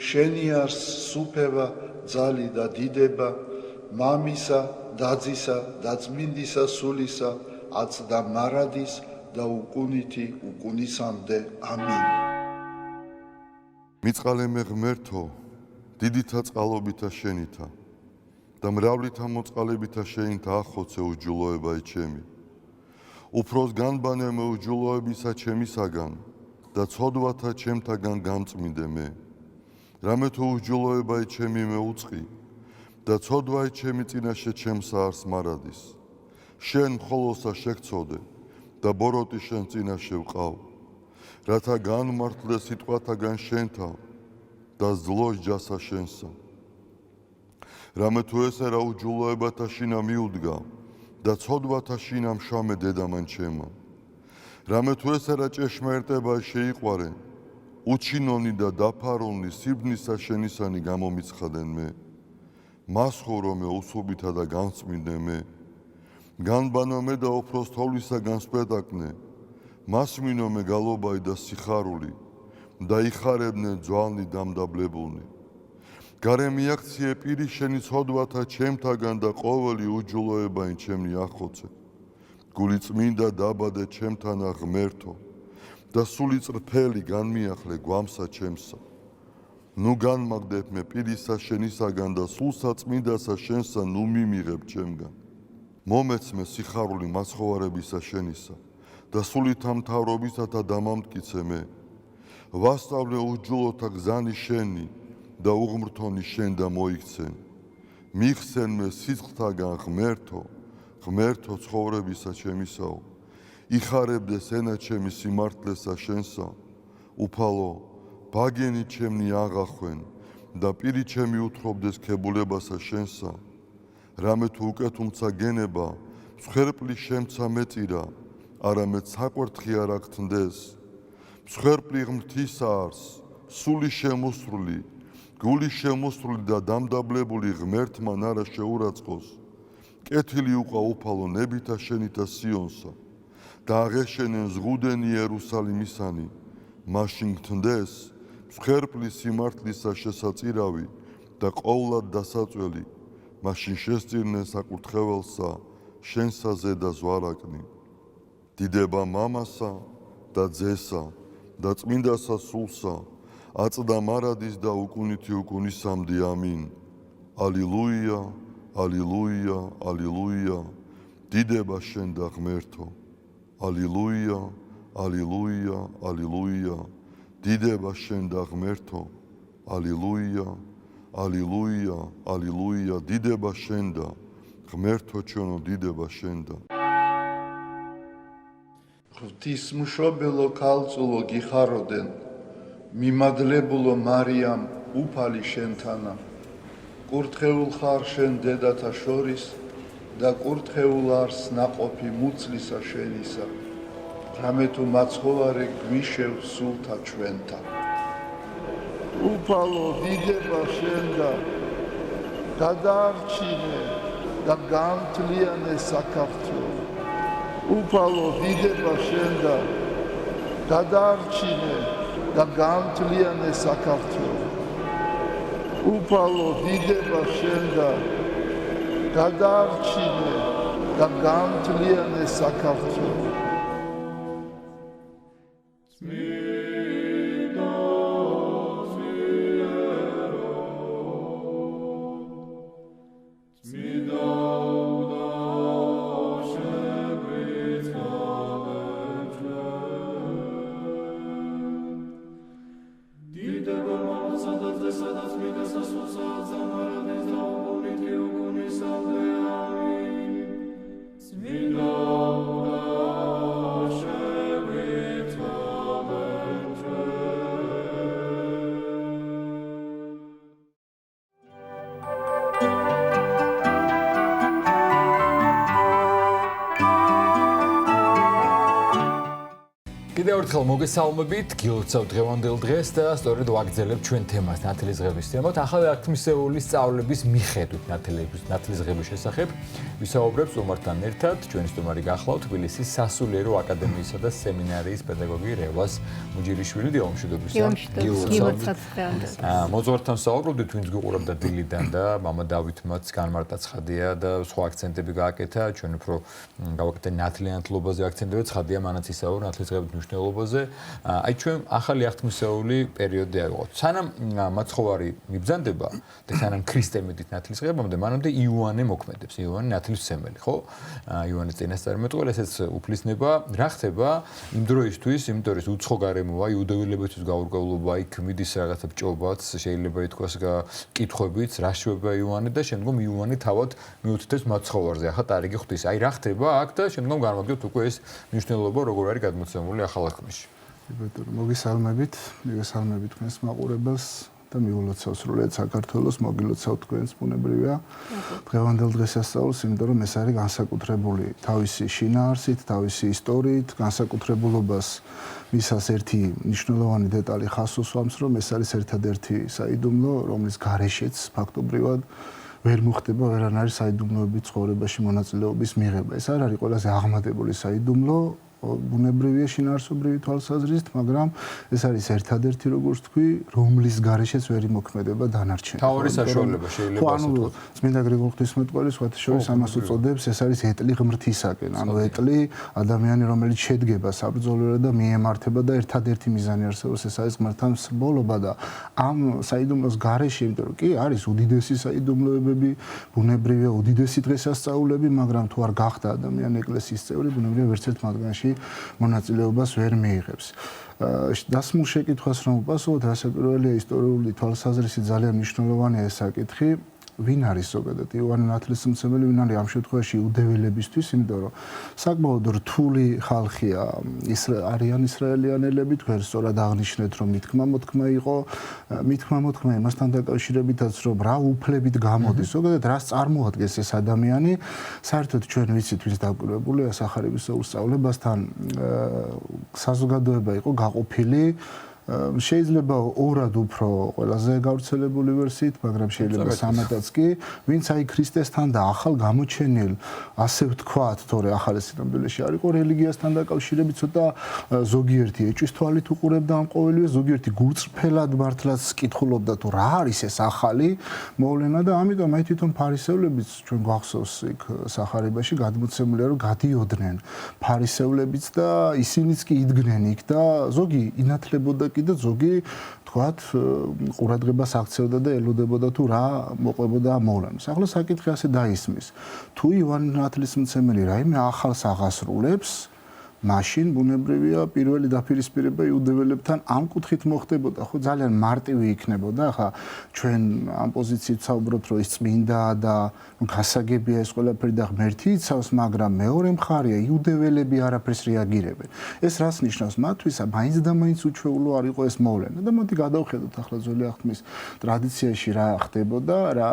შენი არს სუფევა ძალი და დიდება მამისა დაძისა და წმინდისა სულისა აცდა მარადის და უკუნითი უკუნისამდე ამინ
მიწყალე მე ღმერთო დიდითა წყალობითა შენითა და მრავლითა მოწყალებითა შენითა ახოცე უჯულოებაი ჩემი. უფროს განბანე მე უჯულოებისა ჩემისაგან და ცოდვათა ჩემთაგან გამწმინდე მე. რამე თუ უჯულოებაი ჩემი მე უწყი და ცოდვაი ჩემი წინაშე ჩემსა არს მარადის. შენ მხოლოსა შეგწოდე და ბოროტი შენ წინაშე ვყავ. რათა განმართლე სიტყვათაგან შენთა და ზლოს ჯასა შენსა. რამე თუ ესე რა უჯულოებათა შინა მიუდგა და ცოდვათა შინა მშამე დედამან ჩემა. რამე თუ ესე რა ჭეშმარიტება შეიყვარე, უჩინონი და დაფარონი სიბნისა შენისანი გამომიცხადენ მე. მას ხორო მე უსუბითა და განწმინდე მე. განბანო მე და უფროს თოვლისაგან სპეტაკნე. მას მინო მე გალობაი და სიხარული. და იხარებდნენ ძვალნი დამდაბლებულნი. გარე მიაქციე პირი შენი ცოდვათა ჩემთაგან და ყოველი უჯულოებაი ჩემი ახოცე. გული წმინდა დაბადე ჩემთანა ღმერთო და სული წრფელი განმიახლე გვამსა ჩემსა. ნუ განმაგდებ მე პირისა შენისაგან და სულსა წმინდასა შენსა ნუ მიმიღებ ჩემგან. მომეც მე სიხარული მაცხოვარებისა შენისა და სულითა მთავრობისათა დამამტკიცე მე. ვასწავლე უჯულოთა გზანი შენი და უღმრთონი შენ და მოიქცენ. მიხსენ მე სიცხთაგან ღმერთო, ღმერთო ცხოვრებისა ჩემისაო. იხარებდეს ენა ჩემი სიმართლესა შენსა. უფალო, ბაგენი ჩემნი აღახვენ და პირი ჩემი უთხრობდეს ქებულებასა შენსა. რამე თუ უკეთუმცა გენება, მსხვერპლი შემცა მეწირა, არამედ საკვერთხი არ აგთნდეს. მსხვერპლი ღმრთისა არს, სული შემოსრული, გული შემოსრული და დამდაბლებული ღმერთმან არა შეურაცხყოს. კეთილი უყვა უფალო ნებითა შენითა სიონსა და აღეშენენ ზღუდენი იერუსალიმისანი, მაშინ გთნდეს მსხვერპლის სიმართლისა შესაწირავი და ყოვლად დასაწველი, მაშინ შესწირნენ საკურთხეველსა, შენსა ზედა ზვარაკნი. დიდება მამასა და ძესა და წმინდასა სულსა, აწდა მარადის და უკუნითი უკუნისამდე ამინ. ალილუია, ალილუია, ალილუია, დიდება შენ და ღმერთო. ალილუია, ალილუია, ალილუია, დიდება შენ და ღმერთო. ალილუია, ალილუია, ალილუია, დიდება შენ და ღმერთო ჩვენო, დიდება შენ და.
ღვთისმშობელო ქალწულო გიხაროდენ, მიმადლებულო მარიამ უფალი შენთანა, კურთხეულ ხარ შენ დედათა შორის და კურთხეულ არს ნაყოფი მუცლისა შენისა, რამე თუ მაცხოვარე გვიშევ სულთა ჩვენთა. უფალო დიდება შენ და გადაარჩინე და გამთლიანე საქართველო. უფალო დიდება შენ და გადაარჩინე და გამთლიანე საქართველო. უფალო დიდება შენ და გადაარჩინე და გამთლიანე საქართველო.
კიდევ ერთხელ მოგესალმებით, გილოცავთ დღევანდელ დღეს და სწორედ ვაგრძელებთ ჩვენ თემას, ნათლისღების თემას. ახალი ღვთისმსევლის სწავლების მიხედვით ნათლისღების შესახებ ვისაუბრებთ სტუმართან ერთად. ჩვენი სტუმარი გახლავთ თბილისის სასულიერო აკადემიისა და სემინარიის პედაგოგი რევაზ მუჯირიშვილი. მოძღვართან საუბრობდით, ვინც გიყურებდა დილიდან და მამა დავითმაც განმარტა ცხადია და სხვა აქცენტები გააკეთა. ჩვენ უფრო გავაკეთეთ ნათლიანთლობაზე აქცენტები, ცხადია მანაც ისაუბრა ნათლისღების მნიშვნელობაზე. აი ჩვენ ახალი ღვთისმსეული პერიოდი ავიღოთ. სანამ მაცხოვარი მიბრძანდება და სანამ ქრისტე მიდის ნათლისღებამდე, მანამდე იოანე მოქმედებს, იოანე ნათლისმცემელი, ხო? იოანეს წინასწარმეტყველი, ესეც უფლისნება. რა ხდება იმ დროისთვის, იმიტომ რომ უცხო გარემოა, იუდეველებისთვის გაურკვევლობა, იქ მიდის რაღაცა ბჭობაც, შეიძლება ითქვას კითხვებიც, რა შვება იოანე და შემდგომ იოანე თავად მიუთითებს მაცხოვარზე. ახლა ტარიგი ღვთის. აი რა ხდება აქ და შემდგომ განვაგებთ უკვე ეს მნიშვნელობა როგორ არის გადმოცემული ახალ აღქმაში.
მოგესალმებით თქვენს მაყურებელს და მიულოცავ სრულიად საქართველოს, მოგილოცავ თქვენს ბუნებრივია. დღევანდელ დღესასწაულს, იმიტომ რომ ეს არის განსაკუთრებული თავისი შინაარსით, თავისი ისტორიით, განსაკუთრებულობას მისას ერთი მნიშვნელოვანი დეტალი ხაზს უსვამს, რომ ეს არის ერთადერთი საიდუმლო, რომლის გარეშეც ფაქტობრივად ვერ მოხდება ვერანაირი საიდუმლოების ცხოვრებაში მონაწილეობის მიღება. ეს არ არის ყველაზე აღმატებული საიდუმლო ბუნებრივია შინაარსობრივი თვალსაზრისით, მაგრამ ეს არის ერთადერთი, როგორც თქვი, რომლის გარეშეც ვერ იმოქმედება დანარჩენი.
თავი საშუალება შეიძლება ასე ვთქვათ.
წმინდა გრიგოლ ღვთისმეტყველი სხვათა შორის ამას უწოდებს, ეს არის ეტლი ღმრთისაკენ. ანუ ეტლი ადამიანი, რომელიც შედგება საბრძოლველად და მიემართება და ერთადერთი მიზანი არსებობს, ეს არის ღმერთთან მსრბოლობა და ამ საიდუმლოს გარეშე, იმიტომ რომ კი არის უდიდესი საიდუმლოებები, ბუნებრივია უდიდესი დღესასწაულები, მაგრამ თუ არ გახდა ადამიანი ეკლესიის წევრი, ბუნებრივია ვერც ერთ მათგანში მონაწილეობას ვერ მიიღებს. დასმულ შეკითხვას რომ ვპასუხოთ, რასაკვირველია ისტორიული თვალსაზრისით ძალიან მნიშვნელოვანია ეს საკითხი. ვინ არის ზოგადად იოანე ნათლისმცემელი, ვინ არის ამ შემთხვევაში იუდეველებისთვის, იმიტომ რომ საკმაოდ რთული ხალხია, არიან ისრაელიანელები, თქვენ სწორად აღნიშნეთ, რომ მითქმა-მოთქმა იყო, მითქმა-მოთქმა იმასთან დაკავშირებითაც, რომ რა უფლებით გამოდის, ზოგადად რას წარმოადგენს ეს ადამიანი, საერთოდ ჩვენ ვიცით, ვინც დაკვირვებულია სახარებისეულ სწავლებასთან, საზოგადოება იყო გაყოფილი შეიძლება ორად უფრო ყველაზე გავრცელებული ვერსიით, მაგრამ შეიძლება სამადაც კი, ვინც აი ქრისტესთან და ახალ გამოჩენილ, ასე ვთქვათ, თორე ახალი სინამდვილეში არ იყო რელიგიასთან დაკავშირებით, ცოტა ზოგიერთი ეჭვის თვალით უყურებდა ამ ყოველივეს, ზოგიერთი გულწრფელად მართლაც კითხულობდა თუ რა არის ეს ახალი მოვლენა და ამიტომ აი თვითონ ფარისევლებიც ჩვენ გვახსოვს იქ სახარებაში გადმოცემულია რომ გადიოდნენ ფარისევლებიც და ისინიც კი იდგნენ იქ და ზოგი ინათლებოდა კი და ზოგი თქვათ ყურადღებას აქცევდა და ელოდებოდა თუ რა მოყვებოდა ამ მოვლენას. ახლა საკითხი ასე დაისმის. თუ ივანე ნათლისმცემელი რაიმე ახალს აღასრულებს მაშინ ბუნებრივია პირველი დაპირისპირება იუდეველებთან ამ კუთხით მოხდებოდა, ხო ძალიან მარტივი იქნებოდა, ხა ჩვენ ამ პოზიციით საუბრობთ, რომ ის წმინდაა და გასაგებია ეს ყველაფერი და ღმერთი იცავს, მაგრამ მეორე მხარეა იუდეველები არაფერს რეაგირებენ. ეს რას ნიშნავს მათთვის? მაინც და მაინც უჩვეულო არ იყო ეს მოვლენა და მოდი გადავხედოთ ახლა ძველი აღთქმის ტრადიციაში რა ხდებოდა, რა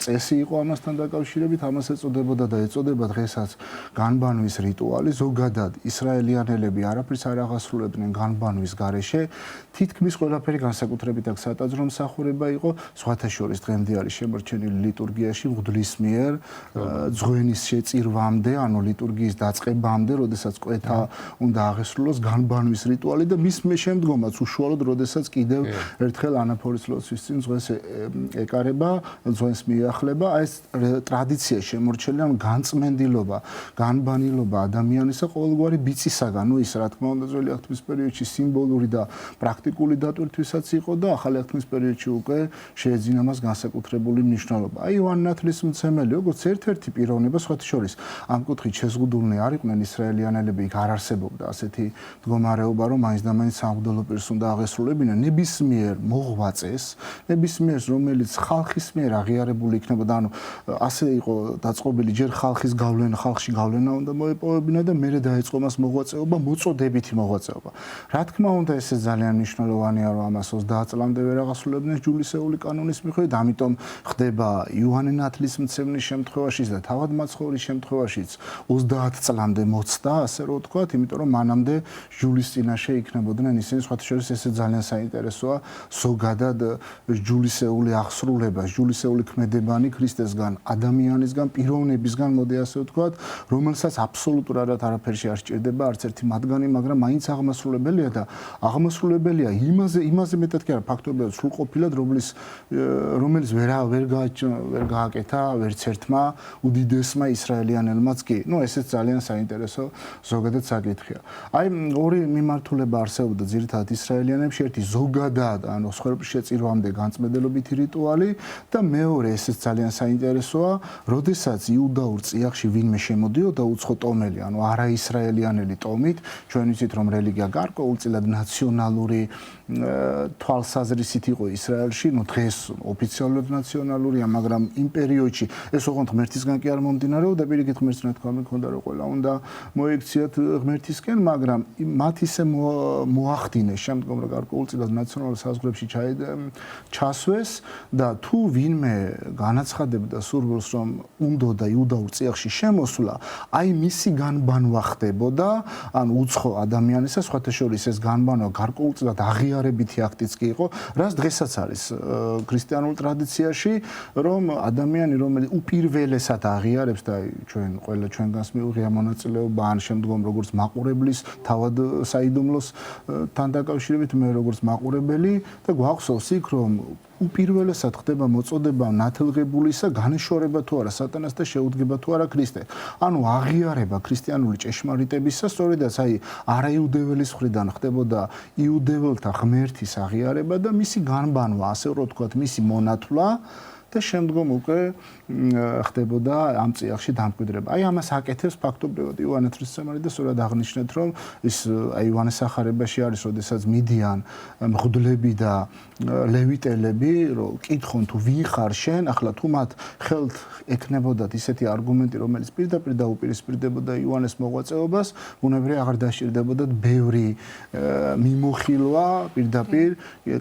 წესი იყო ამასთან დაკავშირებით, ამას ეწოდებოდა და ეწოდება დღესაც განბანვის რიტუალი, ზოგადად ისრაელიანელები არაფერს არ აღასრულებდნენ განბანვის გარეშე, თითქმის ყველაფერი განსაკუთრებით აქ სატაძრო მსახურება იყო, სხვათა შორის დღემდე არის შემორჩენილი ლიტურგიაში მღვდლის მიერ ძღვენის შეწირვამდე, ანუ ლიტურგიის დაწყებამდე, როდესაც კვეთა უნდა აღესრულოს განბანვის რიტუალი და მის შემდგომაც უშუალოდ როდესაც კიდევ ერთხელ ანაფორის ლოცვის წინ ძღვენს ეკარება, ძღვენს მიახლება, აი ეს ტრადიცია შემორჩენილი, ანუ განწმენდილობა, განბანილობა ადამიანისა ყოველგვარი ბიცისაგან, ну ის რა თქმა უნდა ძველი აღთქმის პერიოდში სიმბოლური და პრაქტიკული დატვირთვისაც იყო და ახალი აღთქმის პერიოდში უკვე შეეძინა მას განსაკუთრებული მნიშვნელობა. აი ივანე ნათლისმცემელი, როგორც ერთ-ერთი პიროვნება, სხვათა შორის ამ კუთხით შეზღუდულნი არ იყვნენ ისრაელიანელები, იქ არ არსებობდა ასეთი მდგომარეობა, რომ მაინც და მაინც სამღვდელო პირს უნდა აღესრულებინა ნებისმიერ მოღვაწეს, ნებისმიერს, რომელიც ხალხის მიერ აღიარებული იქნებოდა, ანუ ასე იყო დაწყობილი ჯერ ხალხის გავლენა, ხალხში გავლენა უნდა მოეპოვებინა და მერე დაიწყო მას მოღვაწეობა, მოწოდებითი მოღვაწეობა. რა თქმა უნდა, ესე ძალიან მნიშვნელოვანია, რომ ამას 30 წლამდე ვერ აღასრულებდნენ ჯულისეული კანონის მიხედვით, ამიტომ ხდება ივანე ნათლისმცემლის შემთხვევაშიც და თავად მაცხოვრის შემთხვევაშიც 30 წლამდე მოცდა, ასე რომ ვთქვათ, იმიტომ რომ მანამდე ჯულის წინაშე იქნებოდნენ ისინი, სხვათა შორის ესე ძალიან საინტერესოა ზოგადად ჯულისეული აღსრულება, ჯულისეული ქმედებანი ქრისტესგან, ადამიანისგან, პიროვნებისგან, მოდი ასე ვთქვათ, რომელსაც აბსოლუტურად არაფერში არ სჭირდება არც ერთი მათგანი, მაგრამ მაინც აღმასრულებელია და აღმასრულებელია იმაზე მეტად კი არა ფაქტობრივად სრულყოფილად, რომელიც ვერ გააკეთა ვერც ერთმა უდიდესმა ისრაელიანელმაც კი. ну ესეც ძალიან საინტერესო ზოგადად საკითხია. აი ორი მიმართულება არსებობდა ძირითადად ისრაელიანებში, ერთი ზოგადად, ანუ სხვების შეწირვამდე განწმენდელობითი რიტუალი და მეორე ესეც ძალიან საინტერესოა, როდესაც იუდაურ წიაღში ვინმე შემოდიოდა უცხო ტომელი, ანუ არაისრაელიანელი ტომით, ჩვენ ვიცით რომ რელიგია გარკვეულწილად ნაციონალური თვალსაზრისით იყო ისრაელში, ну დღეს ოფიციალურად ნაციონალურია, მაგრამ იმ პერიოდში ეს ოღონდ ღმერთისგან კი არ მომდინარეობდა, პირიქით ღმერთს ნათქვამი ჰქონდა რომ ყველა უნდა მოექციათ ღმერთისკენ, მაგრამ მათ ისე მოახდინეს შემდგომ რომ გარკვეულწილად ნაციონალურ საზღვრებში ჩასვეს და თუ ვინმე განაცხადებდა სურვილს რომ უნდოდა იუდაურ წიაღში შემოსვლა, აი მისი განბანვა ხდებოდა, ანუ უცხო ადამიანისა, სხვათა შორის ეს განბანვა გარკვეულწილად აღიარებითი აქტიც კი იყო, რაც დღესაც არის ქრისტიანულ ტრადიციაში, რომ ადამიანი, რომელიც უპირველესად აღიარებს და ჩვენ ყველა ჩვენგანს მიუღია მონაწილეობა ან შემდგომ როგორც მაყურებლის თავად საიდუმლოს თან დაკავშირებით მე როგორც მაყურებელი და გვახსოვს იქ რომ უპირველესად ხდება მოწოდება ნათელღებულისა განეშორება თუ არა სატანას და შეუდგება თუ არა ქრისტე. ანუ აღიარება ქრისტიანული ჭეშმარიტებისა, სწორედაც აი არაიუდეველის მხრიდან ხდებოდა იუდეველთა ღმერთის აღიარება და მისი განბანვა, ასე რომ ვთქვათ, მისი მონათვლა და შემდგომ უკვე ხდებოდა ამ წიაღში დამკვიდრება. აი ამას აკეთებს ფაქტობრივად ივანე ნათლისმცემელი და სწორად აღნიშნეთ, რომ ის აი ივანეს სახარებაში არის, როდესაც მიდიან მღვდლები და ლევიტელები, რომ კითხონ თუ ვინ ხარ შენ, ახლა თუ მათ ხელთ ეკნებოდათ ისეთი არგუმენტი, რომელიც პირდაპირ დაუპირისპირდებოდა ივანეს მოღვაწეობას, ბუნებრივია აღარ დასჭირდებოდათ ბევრი მიმოხილვა პირდაპირ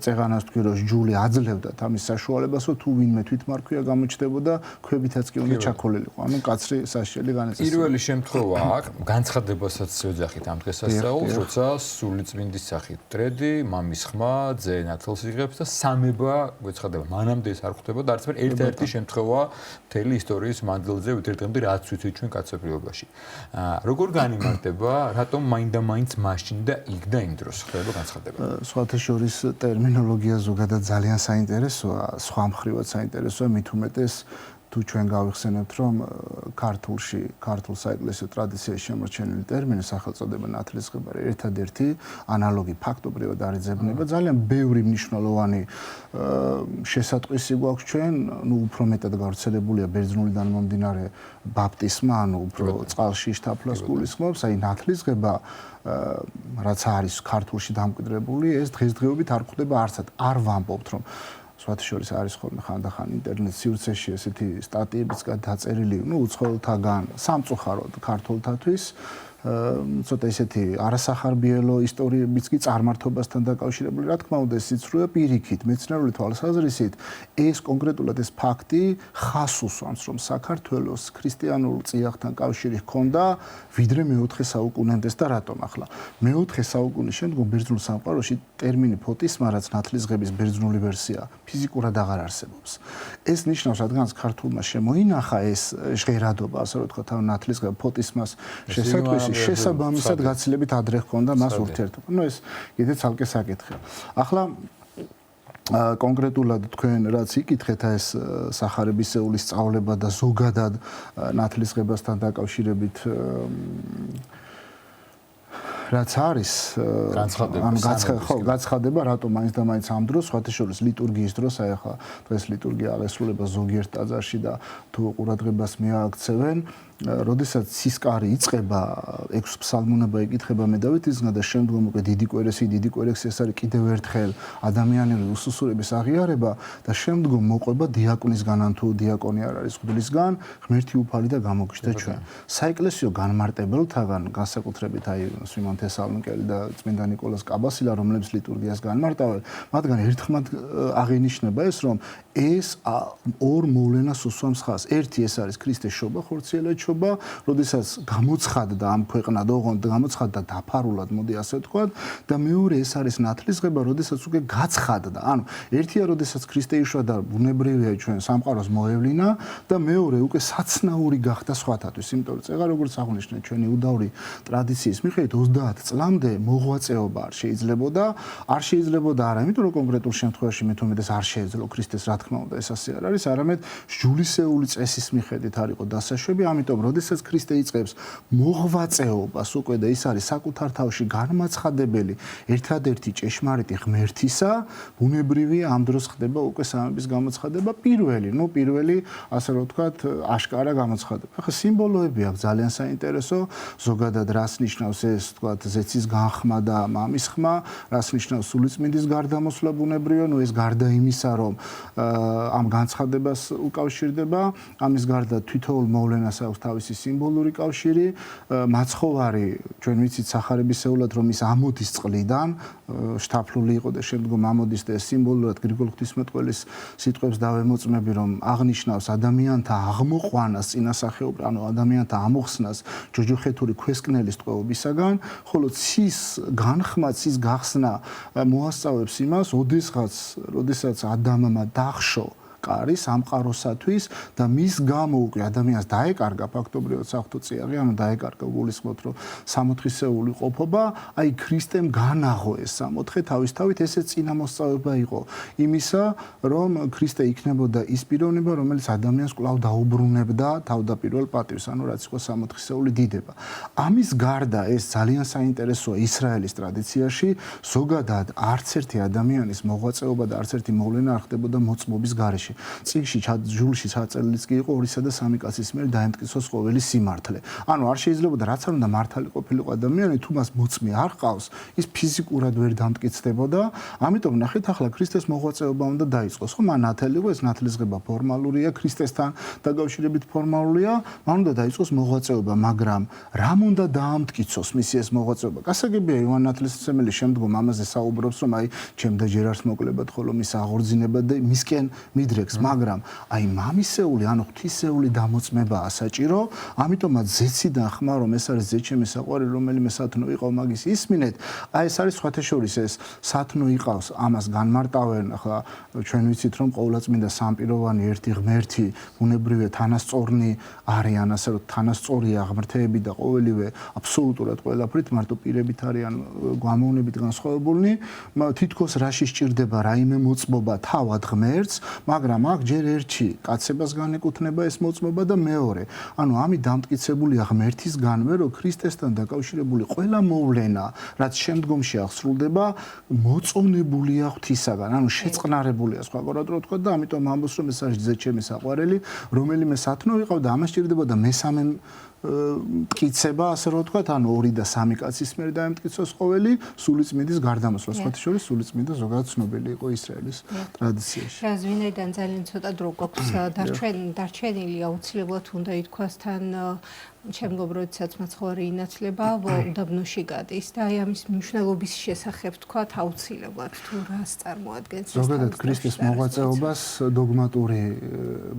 წეღანას თქვი, რომ ჯული აძლევდათ ამის საშუალებას, რომ თუ ვინმე თვით თვითმარქვია გამოჩნდებოდა, ქვებითაც კი უნდა ჩაქოლილიყო. ანუ კაცრი საშიელი განაწესება.
პირველი შემთხვევა აქ განცხადებასაც ეძახით ამ დღესასწაულს, როცა სულიწმინდის სახით დრედი, მამის ხმა, ძე ნათელს იღებს და სამება გვეცხადება. მანამდე ეს არ ხვდებოდა, არც ვერ ერთ-ერთი შემთხვევა მთელი ისტორიის მანძილზე ვიდრე დღემდე რაც ვიცით ჩვენ კაცობრიობაში. როგორ განიმარტება, რატომ მაინდა-მაინც მაშინ და იქ და იმ დროს ხდება განცხადება?
სხვათა შორის ტერმინოლოგია ზოგადად ძალიან საინტერესოა, სხვა მხრივად საინტერესოა, მით უმეტეს თუ ჩვენ გავიხსენებთ, რომ ქართულ საეკლესიო ტრადიციაში შემორჩენილი ტერმინი სახელწოდება ნათლისღებარი ერთადერთი ანალოგი ფაქტობრივად არ იძებნება. ძალიან ბევრი მნიშვნელოვანი შესატყვისი გვაქვს ჩვენ, უფრო მეტად გავრცელებულია ბერძნულიდან მომდინარე ბაპტისმა, უფრო წყალში შთაფლას გულისხმობს, აი ნათლისღება რაც არის ქართულში დამკვიდრებული, ეს დღესდღეობით არ გვხვდება არცად. არ ვამბობთ, რომ სხვათა შორის არის ხოლმე ხანდახან ინტერნეტ სივრცეში ესეთი სტატიებიც დაწერილი, უცხოელთაგან სამწუხაროდ ქართულთათვის ცოტა ისეთი არასახარბიელო ისტორიებიც კი წარმართობასთან დაკავშირებული. რა თქმა უნდა, ეს სიცრუე პირიქით, მეცნიერული თვალსაზრისით ეს კონკრეტულად ეს ფაქტი ხას უსვამს, რომ საქართველოს ქრისტიანულ წიაღთან კავშირი ჰქონდა ვიდრე მე-4 საუკუნემდე და რატომ ახლა მე-4 საუკუნის შემდგომ ბერძნულ სამყაროში ტერმინი ფოტისმა, რაც ნათლისღების ბერძნული ვერსია, ფიზიკურად აღარ არსებობს. ეს ნიშნავს, რადგანაც ქართულმა შემოინახა ეს ჟღერადობა, ასე რომ ვთქვათ, ნათლისღება ფოტისმას შესაძლოა შესაბამისად გაცილებით ადრე ჰქონდა მას ურთიერთობა. ეს კიდე ცალკე საკითხია. ახლა კონკრეტულად თქვენ რაც იკითხეთ ეს სახარებისეული სწავლება და ზოგადად ნათლისღებასთან დაკავშირებით რაც არის განცხადება რატომ მაინც და მაინც ამ დროს სხვათა შორის ლიტურგიის დროს აი ახლა დღეს ლიტურგია აღესრულება ზოგიერთ ტაძარში და თუ ყურადღებას მიაქცევენ როდესაც სისკარი იწყება 6 ფსალმუნება იკითხება მე დავითისგან და შემდგომ უკვე დიდი კვერექსი ეს არის კიდევ ერთხელ ადამიანური უსუსურების აღიარება და შემდგომ მოყვება დიაკონისგან ან თუ დიაკონი არ არის ღვთისგან ღმერთი უფალი და გამოგიჩნდა ჩვენ საეკლესიო განმარტებელთაგან განსაკუთრებით აი სვიმონ თესალონიკელი და წმინდა ნიკოლას კაბასილა რომლებს ლიტურგიას განმარტავენ მათგან ერთხმად აღინიშნება ეს რომ ეს ორ მოვლენას უსვამს ხაზს ერთი ეს არის ქრისტეს შობა ხორციელეთშობა როდესაც გამოცხადდა ამ ქვეყნად ოღონდ გამოცხადდა დაფარულად მოდი ასე ვთქვათ და მეორე ეს არის ნათლისღება როდესაც უკვე გაცხადდა ანუ ერთია როდესაც ქრისტე იშვა და ბუნებრივია ჩვენ სამყაროს მოევლინა და მეორე უკვე საცნაური გახდა სხვათათვის იმიტომ რომ წეღა როგორც აღნიშნეთ ჩვენი უდავრი ტრადიციის მიხედვით 30 წლამდე მოღვაწეობა არ შეიძლებოდა არა იმიტომ რომ კონკრეტულ შემთხვევაში მე თუმეტეს არ შეეძლო ქრისტეს რა თქმა უნდა ეს ასე არ არის არამედ ჯულისეული წესის მიხედვით არ იყო დასაშვები ამიტომ როდესაც ქრისტე იწყებს მოღვაწეობას უკვე და ის არის საკუთარ თავში განმაცხადებელი ერთადერთი ჭეშმარიტი ღმერთისა ბუნებრივია ამ დროს ხდება უკვე სამების გამოცხადება პირველი ასე რომ ვთქვათ აშკარა გამოცხადება ახლა სიმბოლოები აქვს ძალიან საინტერესო ზოგადად რას ნიშნავს ეს ვთქვათ ზეცის განხმა და მამის ხმა რას ნიშნავს სულიწმინდის გარდამოსვლა ბუნებრივია ეს გარდა იმისა რომ ამ განცხადებას უკავშირდება ამის გარდა თითოეულ მოვლენას აქვს თავისი სიმბოლური კავშირი მაცხოვარი ჩვენ ვიცით სახარებისეულად რომ ის ამოდის წყლიდან შთაფლული იყო და შემდგომ ამოდის და სიმბოლურად გრიგოლ ღვთისმეტყველის სიტყვებს დავემოწმები რომ აღნიშნავს ადამიანთა აღმოყვანას წინასახეობ ანუ ადამიანთა ამოხსნას ჯოჯოხეთური ქვესკნელის ტყვეობისაგან ხოლო ცის განხმა ცის გახსნა მოასწავებს იმას როდესაც ადამიანმა დახშო კარი სამყაროსათვის და მის გამო უკვე ადამიანს დაეკარგა ფაქტობრივად საფრთხო წიაღი, ანუ დაეკარგა გულისხმობთ რომ სამოთხისეული ყოფობა, აი ქრისტემ განაღო ეს სამოთხე თავისთავად ესეც წინამოსწავება იყო იმისა, რომ ქრისტე იქნებოდა ის პიროვნება, რომელიც ადამიანს კვლავ დაუბრუნებდა თავდაპირველ პატივს, ანუ რაც იყო სამოთხისეული დიდება. ამის გარდა ეს ძალიან საინტერესოა ისრაელის ტრადიციაში, ზოგადად არც ერთი ადამიანის მოღვაწეობა და არც ერთი მოვლენა არ ხდებოდა მოწმობის გარეშე. წიგნში ჯულში ჩაწერილიც კი იყო 2 და 3 კაცის მიერ დაემტკიცოს ყოველი სიმართლე. ანუ არ შეიძლებოდა რაც არ უნდა მართალი ყოფილიყო ადამიანი, თუ მას მოწმე არ ყავს, ის ფიზიკურად ვერ დამტკიცდებოდა. ამიტომ ნახეთ ახლა ქრისტეს მოღვაწეობა უნდა დაიწყოს. ხო, მან ნათელი იყო, ეს ნათლისღება ფორმალურია, ქრისტესთან დაკავშირებით ფორმალურია, მან უნდა დაიწყოს მოღვაწეობა, მაგრამ რამ უნდა დაამტკიცოს მისი ეს მოღვაწეობა? გასაგებია იოან ნათლისმცემელი შემდგომ ამაზე საუბრობს, რომ აი ჩემ და ჯერ არს მოკლებად, ხოლო მის აღორძინება და მისკენ მიდრე კოდექსს, მაგრამ აი მამისეული, ანუ ღვთისეული დამოწმებაა საჭირო, ამიტომაც ზეციდან ხმა რომ ეს არის ზეჩემი საყვარელი, რომელიმე სათნო იყავ მაგის ისმინეთ, აი ეს არის სხვათაშორის ეს სათნო იყავს, ამას განმარტავენ, ახლა ჩვენ ვიცით რომ ყოვლადწმინდა სამპიროვანი ერთი ღმერთი, ბუნებრივია თანასწორნი არიან, ასე რომ თანასწორია ღმერთები და ყოველივე აბსოლუტურად ყველაფრით მარტო პირებით არიან გამოვნებით განსხვავებულნი, თითქოს რაში სჭირდება რაიმე მოწმობა თავად ღმერთს, მაგრამ აქ ჯერ ერთი კაცებას განეკუთვნება ეს მოწმობა და მეორე, ანუ ამით დამტკიცებულია ღმერთისგანვე, რომ ქრისტესთან დაკავშირებული ყველა მოვლენა, რაც შემდგომში აღსრულდება, მოწონებულია ღვთისაგან, ანუ შეწყნარებულია სხვაგვარად რო ვთქვა და ამიტომ ამბობს რომ ეს არის ზეჩემი საყვარელი, რომელიმე სათნო იყავ და ამას სჭირდებოდა მესამე მტკიცება, ასე რომ ვთქვათ, ანუ 2 და 3 კაცის მიერ დაემტკიცოს ყოველი სულიწმინდის გარდამოსვლა. სხვათა შორის სულიწმინდა ზოგადად ცნობილი იყო ისრაელის ტრადიციაში.
ვინაიდან ძალიან ცოტა დრო გვაქვს დარჩენილი, აუცილებლად უნდა ითქვას თან შემდგომ როდესაც მაცხოვარი ინაცვლება, უდაბნოში გადის და აი ამის მნიშვნელობის შესახებ ვთქვათ აუცილებლად თუ რას წარმოადგენს ეს
ზოგადად ქრისტეს მოღვაწეობას დოგმატური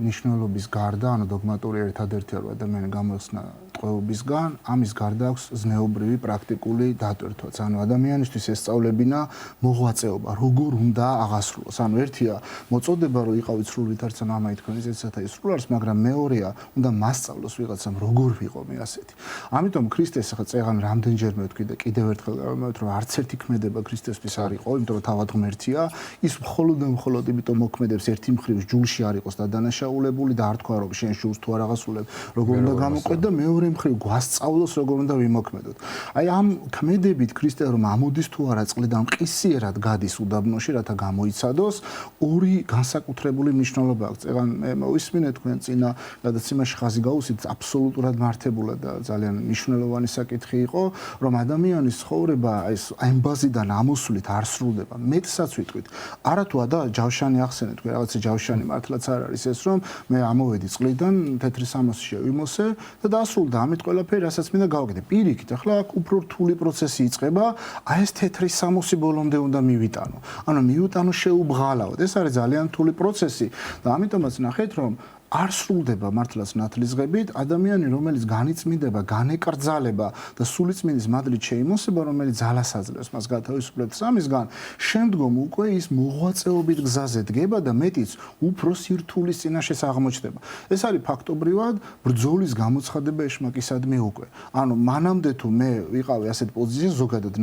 მნიშვნელობის გარდა, ანუ დოგმატური ერთადერთი რო ადამიანი გამოეხსნა ტყვეობისგან, ამის გარდა აქვს ზნეობრივი პრაქტიკული დატვირთვაც. ანუ ადამიანისთვის ესწავლებინა მოღვაწეობა, როგორ უნდა აღასრულოს. ანუ ერთია მოწოდება, რომ იყავით სრულით არც მამაით თქვენი ზეცათა ისრულარს, მაგრამ მეორეა უნდა მასწავლოს ვიღაცამ როგორ ვიყო მე ასეთი. ამიტომ ქრისტეს ახლა წეგან რამდენჯერმე ვთქვი და კიდევ ერთხელ გავიმეორებ, რომ არც ერთი ქმედება ქრისტესთვის არ იყო, იმიტომ რომ თავად ღმერთია, ის მხოლოდ და მხოლოდ იმიტომ მოქმედებს ერთი მხრივ ჯულში არ იყოს დადანაშაულებული და არ თქვა რომ შენ შულს თუ არ აღასრულებ, როგორ უნდა გამოყვეთ და მეორე მხრივ გვასწავლოს როგორ უნდა ვიმოქმედოთ. აი ამ ქმედებით ქრისტე რომ ამოდის თუ არა წყლიდან მყისიერად გადის უდაბნოში, რათა გამოიცადოს, ორი განსაკუთრებული მნიშვნელობა აქვს. წეგან მე მოვისმინე თქვენ წინა გადაცემაში ხაზი გაუსით აბსოლუტურად მართებულად და ძალიან მნიშვნელოვანი საკითხი იყო, რომ ადამიანის ცხოვრება ეს ამბაზიდან ამოსვლით არ სრულდება. მეტსაც ვიტყვით. არათუ და ჯავშანი ახსენეთ, თქვენ რაღაცა ჯავშანი მართლაც არ არის ეს, რომ მე ამოვედი წყლიდან თეთრი სამოსი შევიმოსე და დასრულდა ამით ყველაფერი, რასაც მინდა გავაკეთე. პირიქით, ახლა აქ უფრო რთული პროცესი იწყება, აი ეს თეთრი სამოსი ბოლომდე უნდა მივიტანო. ანუ მივიტანო შეუბღალავად. ეს არის ძალიან რთული პროცესი და ამიტომაც ნახეთ, რომ არ სრულდება მართლაც ნათლისღებით, ადამიანი, რომელიც განიწმინდება, განეკრძალება და სულიწმინდის მადლით შეიმოსება, რომელიც ძალას აძლევს მას გათავისუფლებს ამისგან, შემდგომ უკვე ის მოღვაწეობით გზაზე დგება და მეტიც უფრო სირთულის წინაშე აღმოჩნდება. ეს არის ფაქტობრივად ბრძოლის გამოცხადება ეშმაკისადმი უკვე. ანუ მანამდე თუ მე ვიყავი ასეთ პოზიციაზე, ზოგადად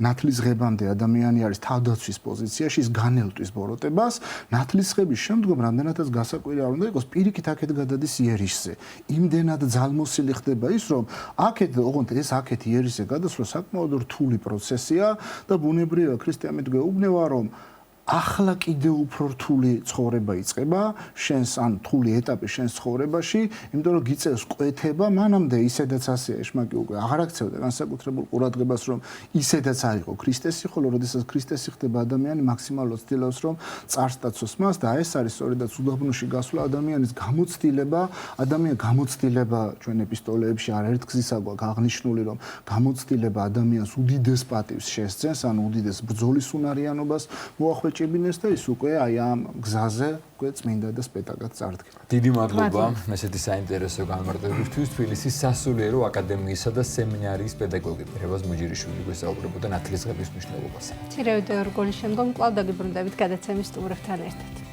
ნათლისღებამდე ადამიანი არის თავდაცვის პოზიციაში, ის განელტვის ბოროტებას, ნათლისღების შემდგომ რამდენადაც გასაკვირი არ უნდა იყოს, პირიქით აქეთ გადადის იერიშზე. იმდენად ძალმოსილი ხდება ის, რომ აქეთ, ოღონდ ეს აქეთ იერიშზე გადასვლა საკმაოდ რთული პროცესია და ბუნებრივია ქრისტე ამით გვეუბნება, რომ ახლა კიდევ უფრო რთული ცხოვრება იწყება, შენს ან რთული ეტაპი შენს ცხოვრებაში, იმიტომ რომ გიწევს კვეთება, მანამდე ისედაც ასეა, ეშმაკი უკვე აღარ აქცევდა განსაკუთრებულ ყურადღებას, რომ ისედაც არ იყო ქრისტესი, ხოლო როდესაც ქრისტესი ხდება ადამიანი, მაქსიმალურად ცდილობს, რომ წარსტაცოს მას და ეს არის სწორედაც უდაბნოში გასვლა ადამიანის გამოცდილება, გამოცდილება ჩვენ ეპისტოლეებში არაერთ გზისა გვაქვს აღნიშნული, რომ გამოცდილება ადამიანს უდიდეს პატივს შესძენს, ან უდიდეს ბრძოლის უნარიანობას მოახვეჭებს ჭებინეს და ის უკვე აი ამ გზაზე უკვე წმინდა და სპეტაკად წარდგება.
დიდი მადლობა ესეთი საინტერესო განმარტებისთვის. თბილისის სასულიერო აკადემიისა და სემინარიის პედაგოგი რევაზ მოჯერიშვილი გვესაუბრებოდა ნათლისღების მნიშვნელობაზე.
მცირე ვიდეორგოლის შემდგომ კვლავ დაგიბრუნდებით გადაცემის სტუმრებთან ერთად.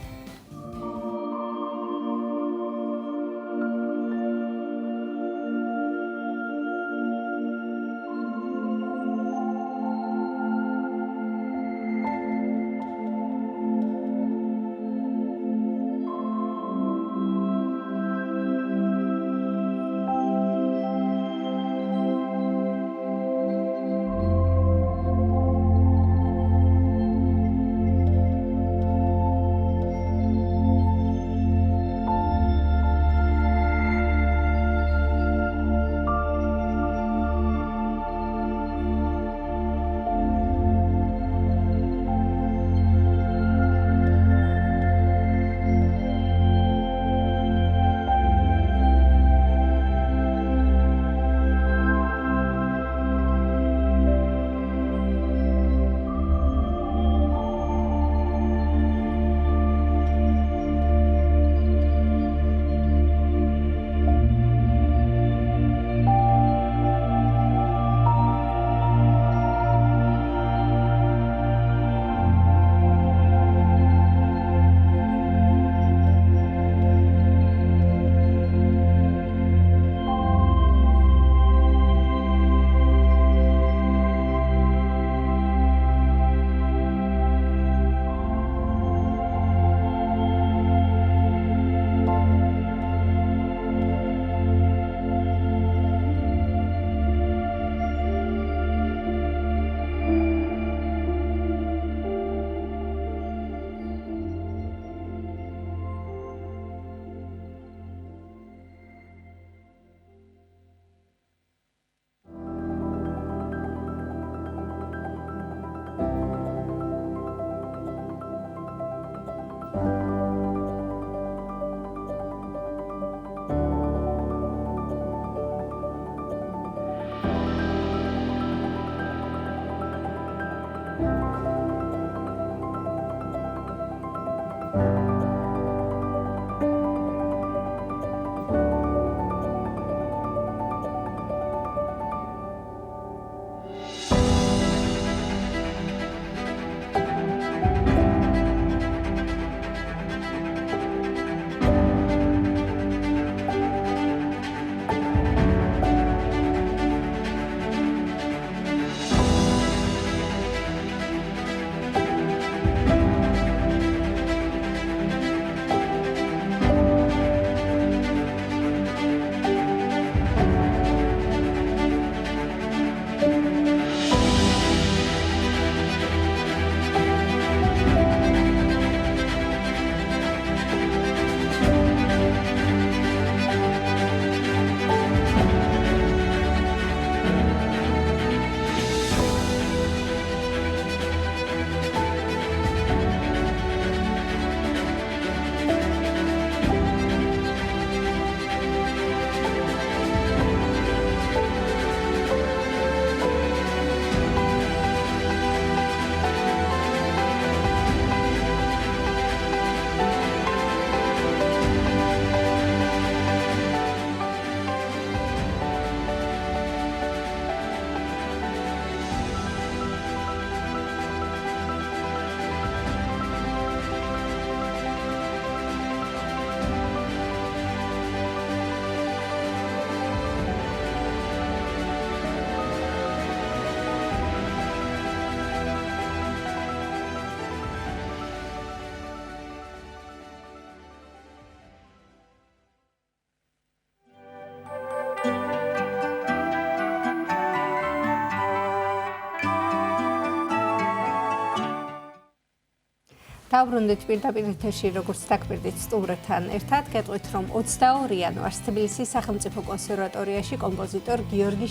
დავბრუნდით პირდაპირ ეთერში, როგორც დაგპირდით სტუმრებთან ერთად, გეტყვით, რომ 22 იანვარს თბილისის სახელმწიფო კონსერვატორიაში კომპოზიტორ გიორგი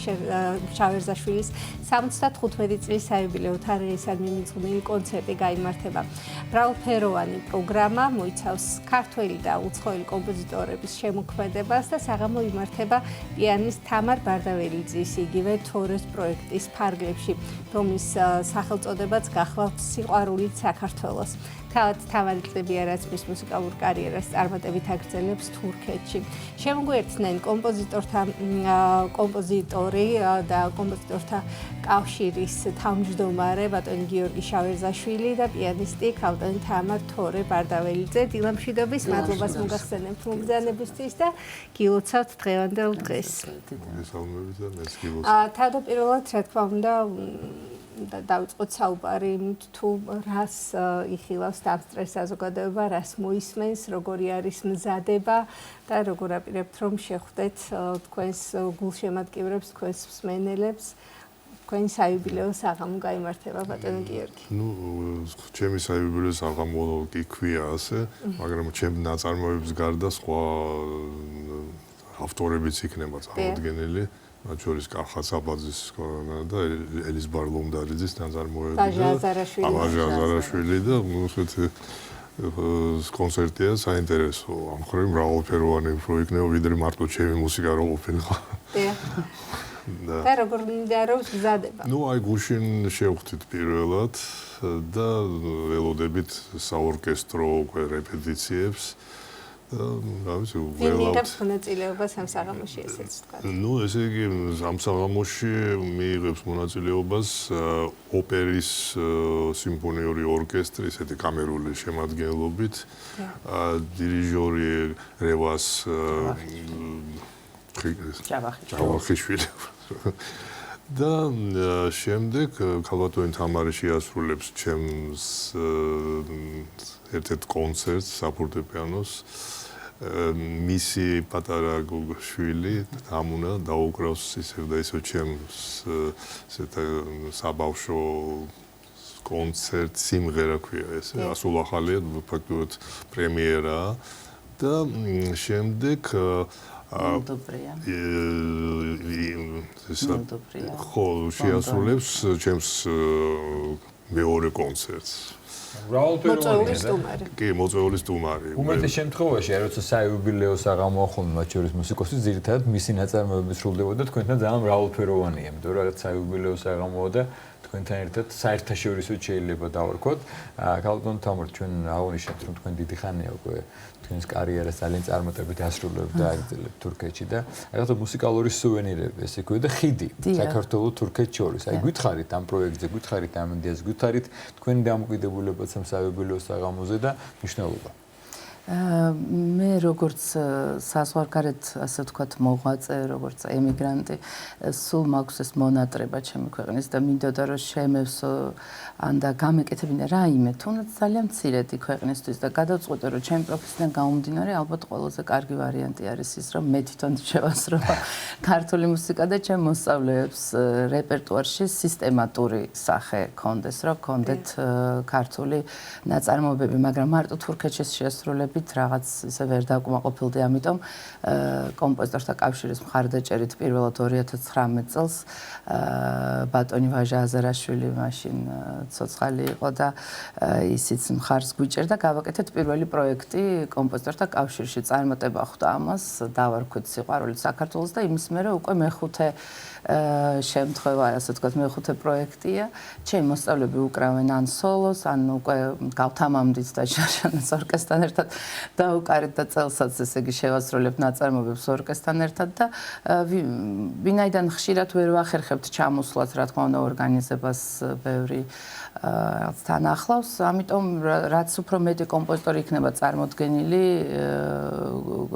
შავერზაშვილის 75 წლის საიუბილეო თარიღისადმი მიძღვნილი კონცერტი გაიმართება. მრავალფეროვანი პროგრამა მოიცავს ქართველი და უცხოელი კომპოზიტორების შემოქმედებას და საღამო იმართება პიანისტ თამარ ბარდაველიძის იგივე თორეს პროექტის ფარგლებში, რომლის სახელწოდებაც გახლავთ სიყვარულით საქართველოს. თავად თავარი წლებია, რაც მის მუსიკალურ კარიერას წარმატებით აგრძელებს თურქეთში. შემოგვიერთდნენ კომპოზიტორი და კომპოზიტორთა კავშირის თავმჯდომარე ბატონი გიორგი შავერზაშვილი და პიანისტი ქალბატონი თამარ თორე ბარდაველიძე. დილამშვიდობის, მადლობას მოგახსენებთ მოგზაურობისთვის და გილოცავთ დღევანდელ დღეს. თავდაპირველად, რა თქმა უნდა, დავიწყოთ საუბარი იმით, თუ რას იხილავს დამსწრეს საზოგადოება, რას მოისმენს, როგორი არის მზადება და როგორ აპირებთ, რომ შეხვდეთ თქვენს გულშემატკივრებს, თქვენს მსმენელებს. თქვენი საიუბილეო საღამო გაიმართება, ბატონო გიორგი.
ჩემი საიუბილეო საღამო კი ქვია ასე, მაგრამ ჩემ ნაწარმოებებს გარდა სხვა ავტორებიც იქნება წარმოდგენილი. მათ შორის კახა საბაძის და ელის ბარლომდარიძის ნაწარმოები და ამაჟა აზარაშვილი და კონცერტია საინტერესო. ამ ხრივ მრავალფეროვანი უფრო იქნება, ვიდრე მარტო ჩემი მუსიკა რო ყოფილიყო.
და როგორ მიმდინარეობს მზადება?
აი გუშინ შევხვდით პირველად და ველოდებით საორკესტრო რეპეტიციებს. რა ვიცი,
ველავთ მონაწილეობას ამ საღამოში, ესეც თქვა.
ესე იგი, ამ საღამოში მიიღებს მონაწილეობას ოპერის სიმფონიური ორკესტრი, ესეთი კამერული შემადგენლობით, დირიჟორი რევას ჯავახიშვილი. და შემდეგ ქალბატონი თამარი შეასრულებს ჩემს ერთ-ერთ კონცერტს საფორტეპიანოს. მისი პატარა შვილი ამუნა დაუკრავს ისევ და ისევ ჩემს საბავშვო კონცერტ სიმღერა ქვია ეს ასულახალია ფაქტობრივად პრემიერა და შემდეგ ხო შეასრულებს ჩემს მეორე კონცერტს.
მოწვეული სტუმარი.
კი, მოწვეული სტუმარი.
უმეტეს შემთხვევაში, როცა საიუბილეო საღამო ახონდა მათ შორის მუსიკოსის, ძირითადად მისი ნაწარმოებები სრულდებოდა თქვენთან ძალიან მრავალფეროვანია, იმიტომ რომ რაღაც საიუბილეო საღამოა და თქვენთან ერთად საერთაშორისოდ შეიძლება დავარქვათ. ქალბატონ თამარ, ჩვენ აღნიშნეთ, რომ თქვენ დიდი ხანია უკვე თქვენს კარიერას ძალიან წარმატებით ასრულებთ და აგრძელებთ თურქეთში და რაღაცა მუსიკალური სუვენირები, ესე ქვია და ხიდი საქართველოს თურქეთს შორის. აი გითხარით ამ პროექტზე, გითხარით ამ იდეას, გითხარით თქვენი დამოკიდებულებაც ამ საიუბილეო საღამოზე და მნიშვნელობა.
მე როგორც საზღვარგარეთ, ასე ვთქვათ, მოღვაწე, როგორც ემიგრანტი, სულ მაქვს ეს მონატრება ჩემი ქვეყნის და მინდოდა რომ შემევსო ან და გამეკეთებინა რაიმე, თუნდაც ძალიან მცირედი ქვეყნისთვის და გადავწყვიტე რომ ჩემი პროფესიიდან გამომდინარე, ალბათ ყველაზე კარგი ვარიანტი არის ის, რომ მე თვითონ შევასრულო ქართული მუსიკა და ჩემ მოსწავლეებს რეპერტუარში სისტემატური სახე კონდეს, რომ კონდეთ ქართული ნაწარმოებები, მაგრამ მარტო თურქეთში შეასრულები რაღაც ისე ვერ დაკმაყოფილდი, ამიტომ კომპოზიტორთა კავშირის მხარდაჭერით პირველად 2019 წელს ბატონი ვაჟა აზარაშვილი მაშინ ცოცხალი იყო და ისიც მხარს გვიჭერდა გავაკეთეთ პირველი პროექტი კომპოზიტორთა კავშირში. წარმატება ხვდა ამას, დავარქვით სიყვარულით საქართველოს და იმის მერე უკვე მეხუთე შემთხვევა, ასე ვთქვათ, მეხუთე პროექტია. ჩემი მოსწავლეები უკრავენ ან სოლოს, ან უკვე გავთამამდით და შარშანის ორკესტრთან ერთად დაუკარეთ და წელსაც ესე იგი შევასრულებთ ნაწარმოებებს ორკესტრთან ერთად და ვინაიდან ხშირად ვერ ვახერხებთ ჩამოსვლას, რა თქმა უნდა, ორგანიზებას ბევრი თან ახლავს, ამიტომ რაც უფრო მეტი კომპოზიტორი იქნება წარმოდგენილი,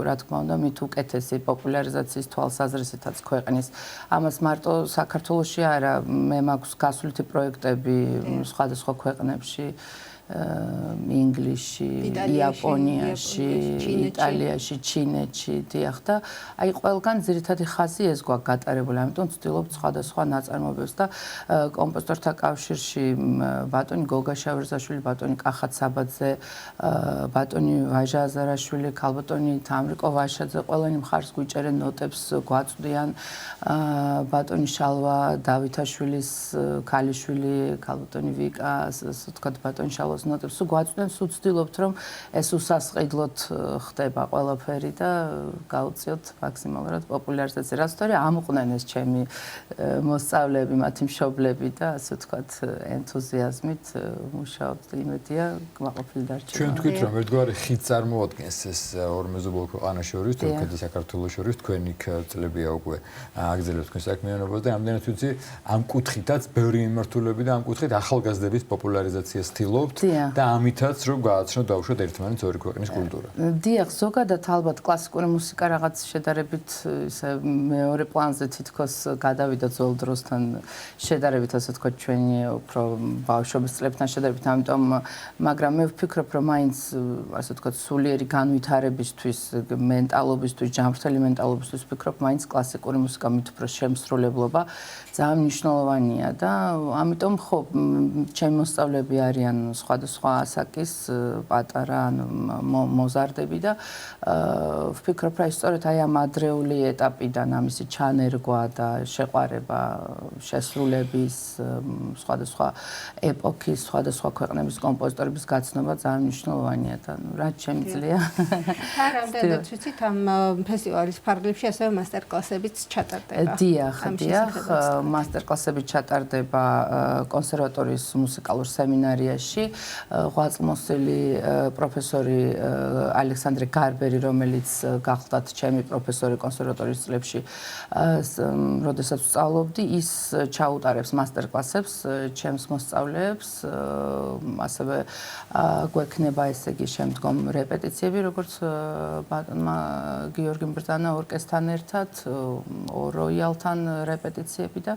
რა თქმა უნდა, მით უკეთესი პოპულარიზაციის თვალსაზრისითაც ქვეყნის. ამას მარტო საქართველოში არა, მე მაქვს გასვლითი პროექტები სხვადასხვა ქვეყნებში. ინგლისში, იაპონიაში, იტალიაში, ჩინეთში დიახ და აი ყველგან ძირითადი ხაზი ეს გვაქვს გატარებული, ამიტომ ვცდილობ სხვადასხვა ნაწარმოებებს და კომპოზიტორთა კავშირში ბატონი გოგა შავერზაშვილი, ბატონი კახა საბაძე, ბატონი ვაჟა აზარაშვილი, ქალბატონი თამრიკო ვაშაძე ყველანი მხარს გვიჭერენ ნოტებს, გვაწვდიან ბატონი შალვა დავითაშვილის ქალიშვილი, ქალბატონი ვიკა, ასე ვთქვათ, ბატონი შალვას ნოტებს გვაწვდიან, ვცდილობთ რომ ეს უსასყიდლოდ ხდება ყველაფერი და გავუწიოთ მაქსიმალურად პოპულარიზაცია. რაც თორე ამოყვნენ ეს ჩემი მოსწავლეები, მათი მშობლები და ასე ვთქვათ, ენთუზიაზმით მუშაობთ, იმედია კმაყოფილი დარჩება.
ჩვენ თქვით რომ ერთგვარი ხიდ წარმოადგენს ეს ორ მეზობელ ქვეყანას შორის, თურქეთს და საქართველოს შორის, თქვენ იქ წლებია უკვე აგრძელებთ თქვენ საქმიანობას და ამდენად ვიცი, ამ კუთხითაც ბევრი მიმართულები და ამ კუთხით ახალგაზრდების პოპულარიზაციას ცდილობთ და ამითაც რომ გააცნოთ დაუშვათ ერთმანეთს ორი ქვეყნის კულტურა.
დიახ, ზოგადად ალბათ კლასიკური მუსიკა რაღაც შედარებით ისე მეორე პლანზე თითქოს გადავიდა ძველ დროსთან შედარებით, ასე ვთქვათ, ჩვენი უფრო ბავშვობის წლებთან შედარებით, ამიტომ მაგრამ მე ვფიქრობ, რომ მაინც ასე ვთქვათ, სულიერი განვითარებისთვის, მენტალობისთვის, ჯანმრთელი მენტალობისთვის ვფიქრობ, მაინც კლასიკური მუსიკა მით უფრო შემსრულებლობა ძალიან მნიშვნელოვანია და ამიტომ ხო, ჩემი მოსწავლეები არიან სხვადასხვა ასაკის პატარა ან მოზარდები და ვფიქრობ, რომ სწორედ აი ამ ადრეული ეტაპიდან ამისი ჩანერგვა და შეყვარება შესრულების სხვადასხვა ეპოქის, სხვადასხვა ქვეყნების კომპოზიტორების გაცნობა ძალიან მნიშვნელოვანია და რაც შემიძლია.
და რამდენად ვიცით ამ ფესტივალის ფარგლებში ასევე მასტერკლასებიც ჩატარდება.
დიახ, მასტერკლასები ჩატარდება კონსერვატორიის მუსიკალურ სემინარიაში. ღვაწლმოსილი პროფესორი ალექსანდრე გარბერი, რომელიც გახლდათ ჩემი პროფესორი კონსერვატორიის წლებში, როდესაც ვსწავლობდი, ის ჩაუტარებს მასტერკლასებს ჩემს მოსწავლეებს, ასევე გვექნება ესე იგი შემდგომ რეპეტიციები, როგორც ბატონმა გიორგი მბრძანა ორკესტრთან ერთად, როიალთან რეპეტიციები და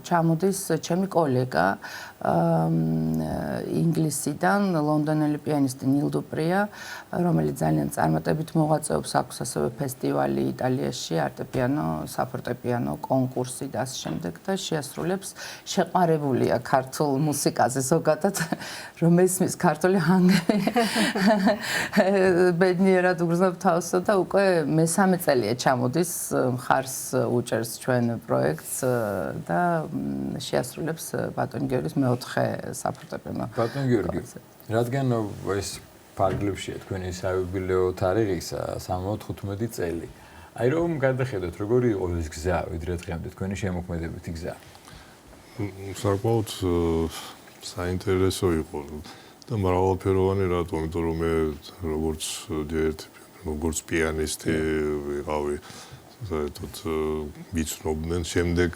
ჩამოდის ჩემი კოლეგა ინგლისიდან ლონდონელი პიანისტი ნილ დუპრია, რომელიც ძალიან წარმატებით მოღვაწეობს, აქვს ასევე ფესტივალი იტალიაში, არტეპიანო, საფორტეპიანო კონკურსი და ასე შემდეგ და შეასრულებს შეყვარებულია ქართულ მუსიკაზე ზოგადად, რომ ესმის ქართული ჰანგრი ბედნიერად უგრძნობ თავსო და უკვე მესამე წელია ჩამოდის, მხარს უჭერს ჩვენ პროექტს და შეასრულებს ბატონი გიორგის მეოთხე საფორტეპიანო.
ბატონი გიორგი, რადგან ეს ფარგლებშია თქვენი საიუბილეო თარიღისა 75 წელი. აი რომ გადახედოთ, როგორი იყო ეს გზა, ვიდრე დღემდე თქვენი შემოქმედებითი გზა.
საკმაოდ საინტერესო იყო და მრავალფეროვანი რატომ? იმიტომ რომ მე როგორც პიანისტი ვიყავი, საერთოდ ვიცნობდნენ, შემდეგ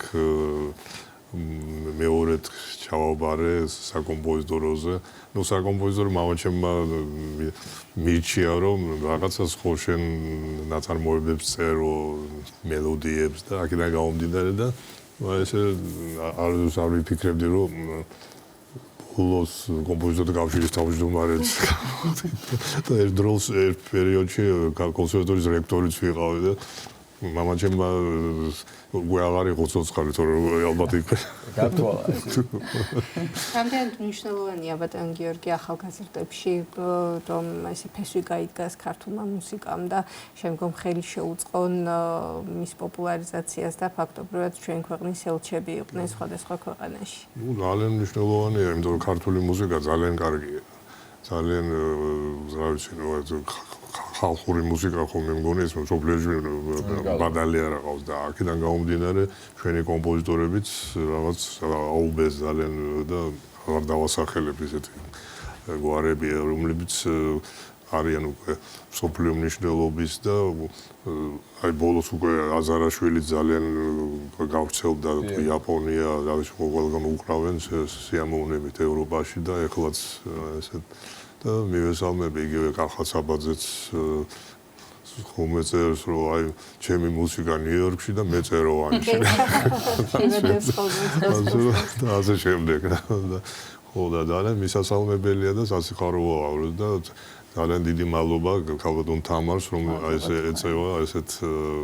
მეორედ ჩავაბარე საკომპოზიტოროზე. ნუ საკომპოზიტორი მამაჩემმა მირჩია, რომ რაღაცას ხო შენ ნაწარმოებებს წერო, მელოდიებს და აქედან გამომდინარე და ესე არ ვიფიქრებდი, რომ ბოლოს კომპოზიტორთა კავშირის თავმჯდომარეც და ერთ დროს ერთ პერიოდში კონსერვატორიის რექტორიც ვიყავი და მამაჩემმა გვეაღარ იყო ცოცხალი, თორემ ალბათ იქ
გათვალა ეს.
რამდენად მნიშვნელოვანია ბატონ გიორგი ახალგაზრდებში, რომ ესე ფესვი გაიდგას ქართულმა მუსიკამ და შემდგომ ხელი შეუწყონ მის პოპულარიზაციას და ფაქტობრივად ჩვენ ქვეყნის ელჩები იყვნენ სხვადასხვა ქვეყანაში.
ნუ ძალიან მნიშვნელოვანია, იმიტომ რომ ქართული მუსიკა ძალიან კარგია. ძალიან რა ვიცი, ხალხური მუსიკა ხომ მე მგონი ეს მსოფლიოში ბადალი არ აქვს და აქედან გამომდინარე ჩვენი კომპოზიტორებიც რაღაც აუბეს ძალიან და აღარ დავასახელებ ისეთი გვარები, რომლებიც არიან უკვე მსოფლიო მნიშვნელობის და აი ბოლოს უკვე აზარაშვილი ძალიან გავრცელდა იაპონია, რაღაც ყველგან უკრავენ სიამოვნებით ევროპაში და ეხლაც ესე და მივესალმები იგივე კახა საბაძეც ხომ წერს რომ აი ჩემი მუსიკა ნიუ-იორკში და მე წეროვანი და ასე შემდეგ და ხო და ძალიან მისასალმებელია და სასიხარულოა და ძალიან დიდი მადლობა ქალბატონ თამარს რომ ესე ეწევა ესეთ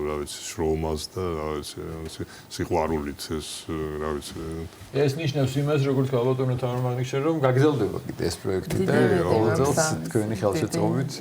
რა ვიცი შრომას და რა ვიცი სიყვარულით ეს რა ვიცი
ეს ნიშნავს იმას როგორც ქალბატონო თამარ მაგნიშნე რომ გაგრძელდება კიდე ეს პროექტი და ყოველწელს თქვენი ხელშეწყობით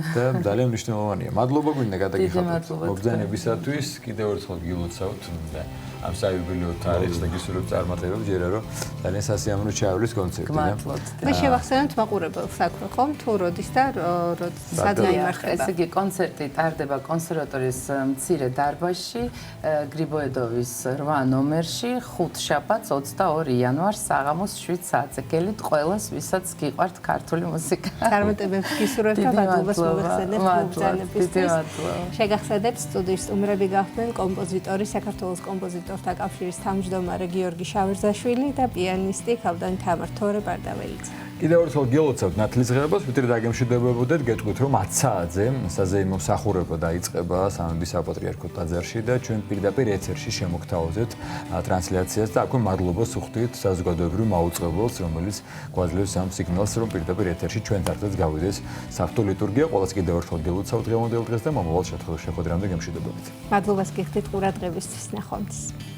და ძალიან მნიშვნელოვანია. მადლობა გვინდა გადაგიხადოთ მობრძანებისათვის კიდევ ერთხელ გილოცავთ და ამ საიუბილეო თარიღს და გისურვებთ წარმატებებს ჯერა რომ ძალიან სასიამოვნო ჩაავლის კონცერტი და
მე შევახსენებთ მაყურებელს საქმე ხომ თუ როდის და სად იმართება.
ესე იგი კონცერტი ტარდება კონსერვატორიის მცირე დარბაზში გრიბოედოვის 8 ნომერში 5 შაბათს 22 იანვარს საღამოს 7 საათზე. გელით ყველას ვისაც გიყვართ ქართული მუსიკა.
წარმატებებს გისურვებთ და მადლობას მოგახსენებთ მობრძანებისთვის. შეგახსენებთ სტუდიის სტუმრები გახდნენ კომპოზიტორი საქართველოს კომპოზიტორთა კავშირის თავმჯდომარე გიორგი შავერზაშვილი და პიანისტი ქალბატონი თამარ თორე-ბარდაველიძე.
კიდევ ერთხელ გილოცავთ ნათლისღებას, ვიდრე დაგემშვიდობებოდეთ, გეტყვით რომ 10 საათზე საზეიმო მსახურება დაიწყება სამების საპატრიარქო ტაძარში და ჩვენ პირდაპირ ეთერში შემოგთავაზებთ ტრანსლაციას და აქვე მადლობას ვუხდით საზოგადოებრივ მაუწყებელს, რომელიც გვაძლევს ამ სიგნალს, რომ პირდაპირ ეთერში ჩვენ თართაც გავიდეს საღვთო ლიტურგია. ყველას კიდევ ერთხელ გილოცავთ დღევანდელ დღეს და მომავალ შეხვედრამდე გემშვიდობებით.
მადლობას გიხდით ყურადღებისთვის. ნახვამდის.